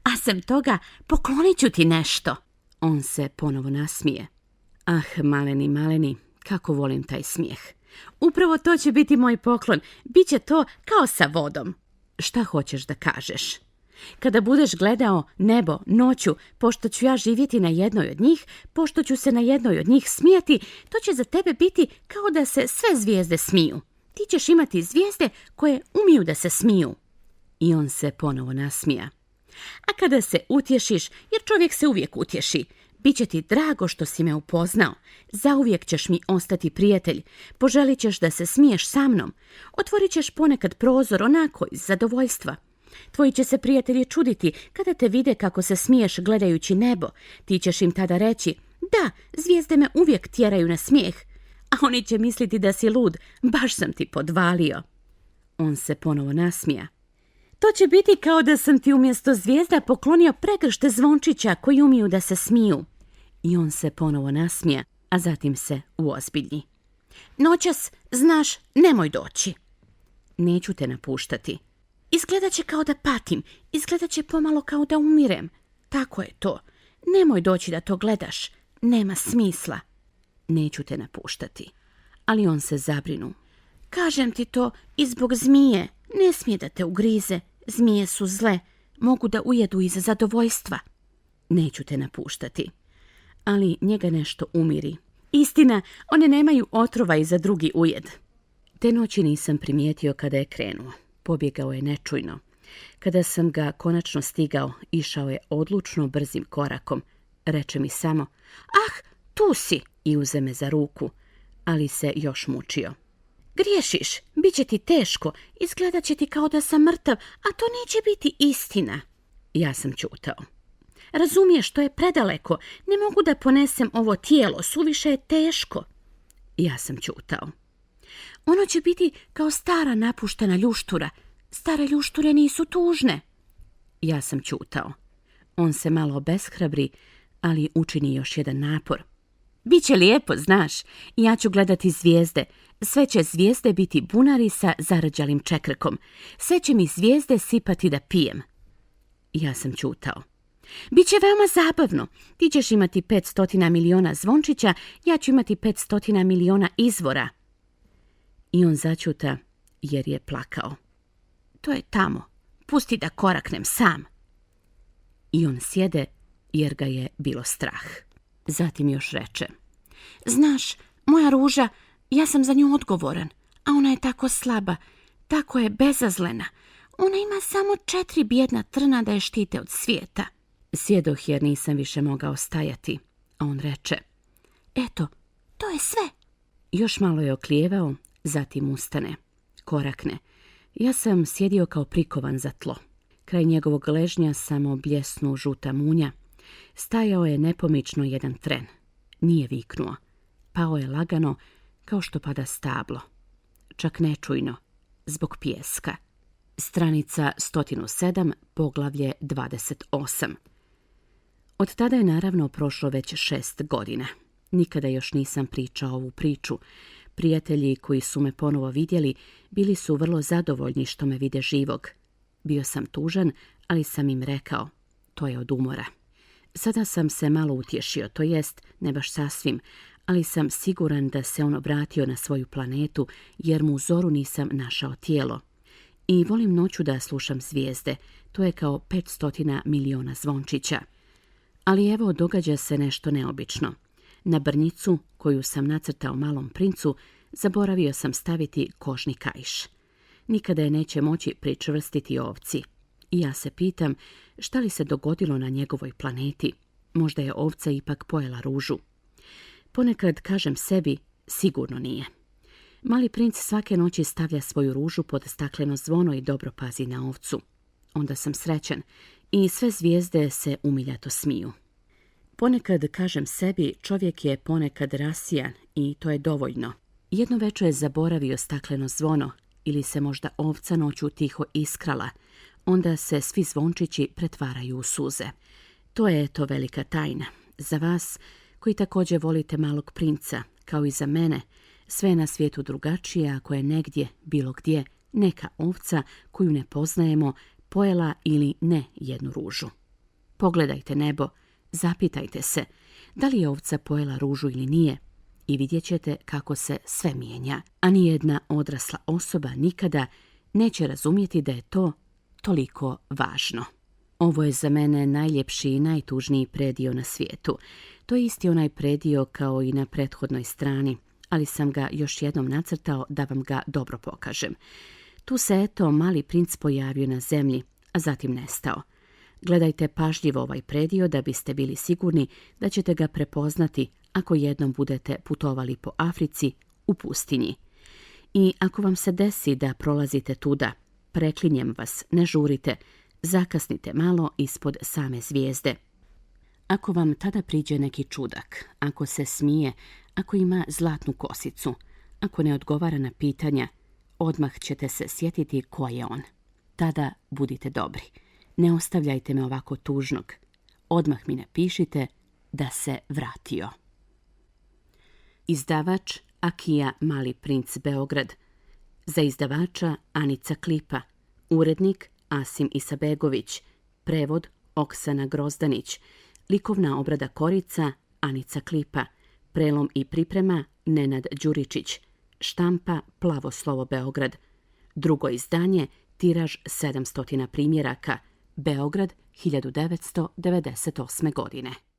A sem toga poklonit ću ti nešto. On se ponovo nasmije. Ah, maleni, kako volim taj smijeh. Upravo to će biti moj poklon. Biće to kao sa vodom. Šta hoćeš da kažeš? Kada budeš gledao nebo noću, pošto ću ja živjeti na jednoj od njih, pošto ću se na jednoj od njih smijati, to će za tebe biti kao da se sve zvijezde smiju. Ti ćeš imati zvijezde koje umiju da se smiju. I on se ponovo nasmija. A kada se utješiš, jer čovjek se uvijek utješi, biće ti drago što si me upoznao. Zauvijek ćeš mi ostati prijatelj. Poželit ćeš da se smiješ sa mnom. Otvorit ćeš ponekad prozor onako iz zadovoljstva. Tvoji će se prijatelji čuditi kada te vide kako se smiješ gledajući nebo. Ti ćeš im tada reći, da, zvijezde me uvijek tjeraju na smijeh. A oni će misliti da si lud, baš sam ti podvalio. On se ponovo nasmija. To će biti kao da sam ti umjesto zvijezda poklonio pregršte zvončića koji umiju da se smiju. I on se ponovo nasmija, a zatim se uozbilji. Noćas, znaš, nemoj doći. Neću te napuštati. Izgledat će kao da patim, izgledat će pomalo kao da umirem. Tako je to. Nemoj doći da to gledaš. Nema smisla. Neću te napuštati. Ali on se zabrinu. Kažem ti to i zbog zmije. Ne smije da te ugrize. Zmije su zle. Mogu da ujedu iz zadovoljstva. Neću te napuštati. Ali njega nešto umiri. Istina, one nemaju otrova i za drugi ujed. Te noći nisam primijetio kada je krenuo. Pobjegao je nečujno. Kada sam ga konačno stigao, išao je odlučno brzim korakom. Reče mi samo, ah, tu si, i uze me za ruku, ali se još mučio. Griješiš, bit će ti teško, izgledat će ti kao da sam mrtav, a to neće biti istina. Ja sam ćutao. Razumiješ, to je predaleko, ne mogu da ponesem ovo tijelo, suviše je teško. Ja sam ćutao. Ono će biti kao stara napuštena ljuštura. Stare ljušture nisu tužne. Ja sam ćutao. On se malo obeshrabri, ali učini još jedan napor. Biće lijepo, znaš, ja ću gledati zvijezde. Sve će zvijezde biti bunari sa zarađalim čekrkom. Sve će mi zvijezde sipati da pijem. Ja sam ćutao. Biće veoma zabavno. Ti ćeš imati 500 miliona zvončića, ja ću imati 500 miliona izvora. I on začuta jer je plakao. To je tamo. Pusti da koraknem sam. I on sjede jer ga je bilo strah. Zatim još reče. Znaš, moja ruža, ja sam za nju odgovoran, a ona je tako slaba, tako je bezazlena. Ona ima samo 4 bijedna trna da je štite od svijeta. Sjedoh jer nisam više mogao stajati, a on reče. Eto, to je sve. Još malo je oklijevao, zatim ustane. Korakne. Ja sam sjedio kao prikovan za tlo. Kraj njegovog ležnja samo bljesnu žuta munja. Stajao je nepomično jedan tren. Nije viknuo. Pao je lagano, kao što pada stablo. Čak nečujno, zbog pijeska. Stranica 107, poglavlje 28. Od tada je naravno prošlo već 6 godina. Nikada još nisam pričao ovu priču. Prijatelji koji su me ponovo vidjeli bili su vrlo zadovoljni što me vide živog. Bio sam tužan, ali sam im rekao, to je od umora. Sada sam se malo utješio, to jest, ne baš sasvim, ali sam siguran da se on vratio na svoju planetu jer mu u zoru nisam našao tijelo. I volim noću da slušam zvijezde, to je kao 500 miliona zvončića. Ali evo događa se nešto neobično. Na brnjicu, koju sam nacrtao malom princu, zaboravio sam staviti kožni kaiš. Nikada je neće moći pričvrstiti ovci. I ja se pitam šta li se dogodilo na njegovoj planeti. Možda je ovca ipak pojela ružu. Ponekad kažem sebi, sigurno nije. Mali princ svake noći stavlja svoju ružu pod stakleno zvono i dobro pazi na ovcu. Onda sam srećan i sve zvijezde se umiljato smiju. Ponekad kažem sebi, čovjek je ponekad rasijan i to je dovoljno. Jedno večer je zaboravio stakleno zvono ili se možda ovca noću tiho iskrala. Onda se svi zvončići pretvaraju u suze. To je eto velika tajna. Za vas koji također volite malog princa, kao i za mene, sve je na svijetu drugačije ako je negdje, bilo gdje, neka ovca koju ne poznajemo pojela ili ne jednu ružu. Pogledajte nebo, zapitajte se da li je ovca pojela ružu ili nije i vidjet ćete kako se sve mijenja, a nijedna odrasla osoba nikada neće razumjeti da je to toliko važno. Ovo je za mene najljepši i najtužniji predio na svijetu. To je isti onaj predio kao i na prethodnoj strani, ali sam ga još jednom nacrtao da vam ga dobro pokažem. Tu se eto mali princ pojavio na zemlji, a zatim nestao. Gledajte pažljivo ovaj predio da biste bili sigurni da ćete ga prepoznati ako jednom budete putovali po Africi u pustinji. I ako vam se desi da prolazite tuda, preklinjem vas, ne žurite, zakasnite malo ispod same zvijezde. Ako vam tada priđe neki čudak, ako se smije, ako ima zlatnu kosicu, ako ne odgovara na pitanja, odmah ćete se sjetiti ko je on. Tada budite dobri. Ne ostavljajte me ovako tužnog. Odmah mi napišite da se vratio. Izdavač Akija Mali princ Beograd. Za izdavača Anica Klipa. Urednik Asim Isabegović. Prevod Oksana Grozdanić. Likovna obrada korica Anica Klipa. Prelom i priprema Nenad Đuričić. Štampa Plavo slovo Beograd. Drugo izdanje, tiraž 700 primjeraka. Beograd, 1998. godine.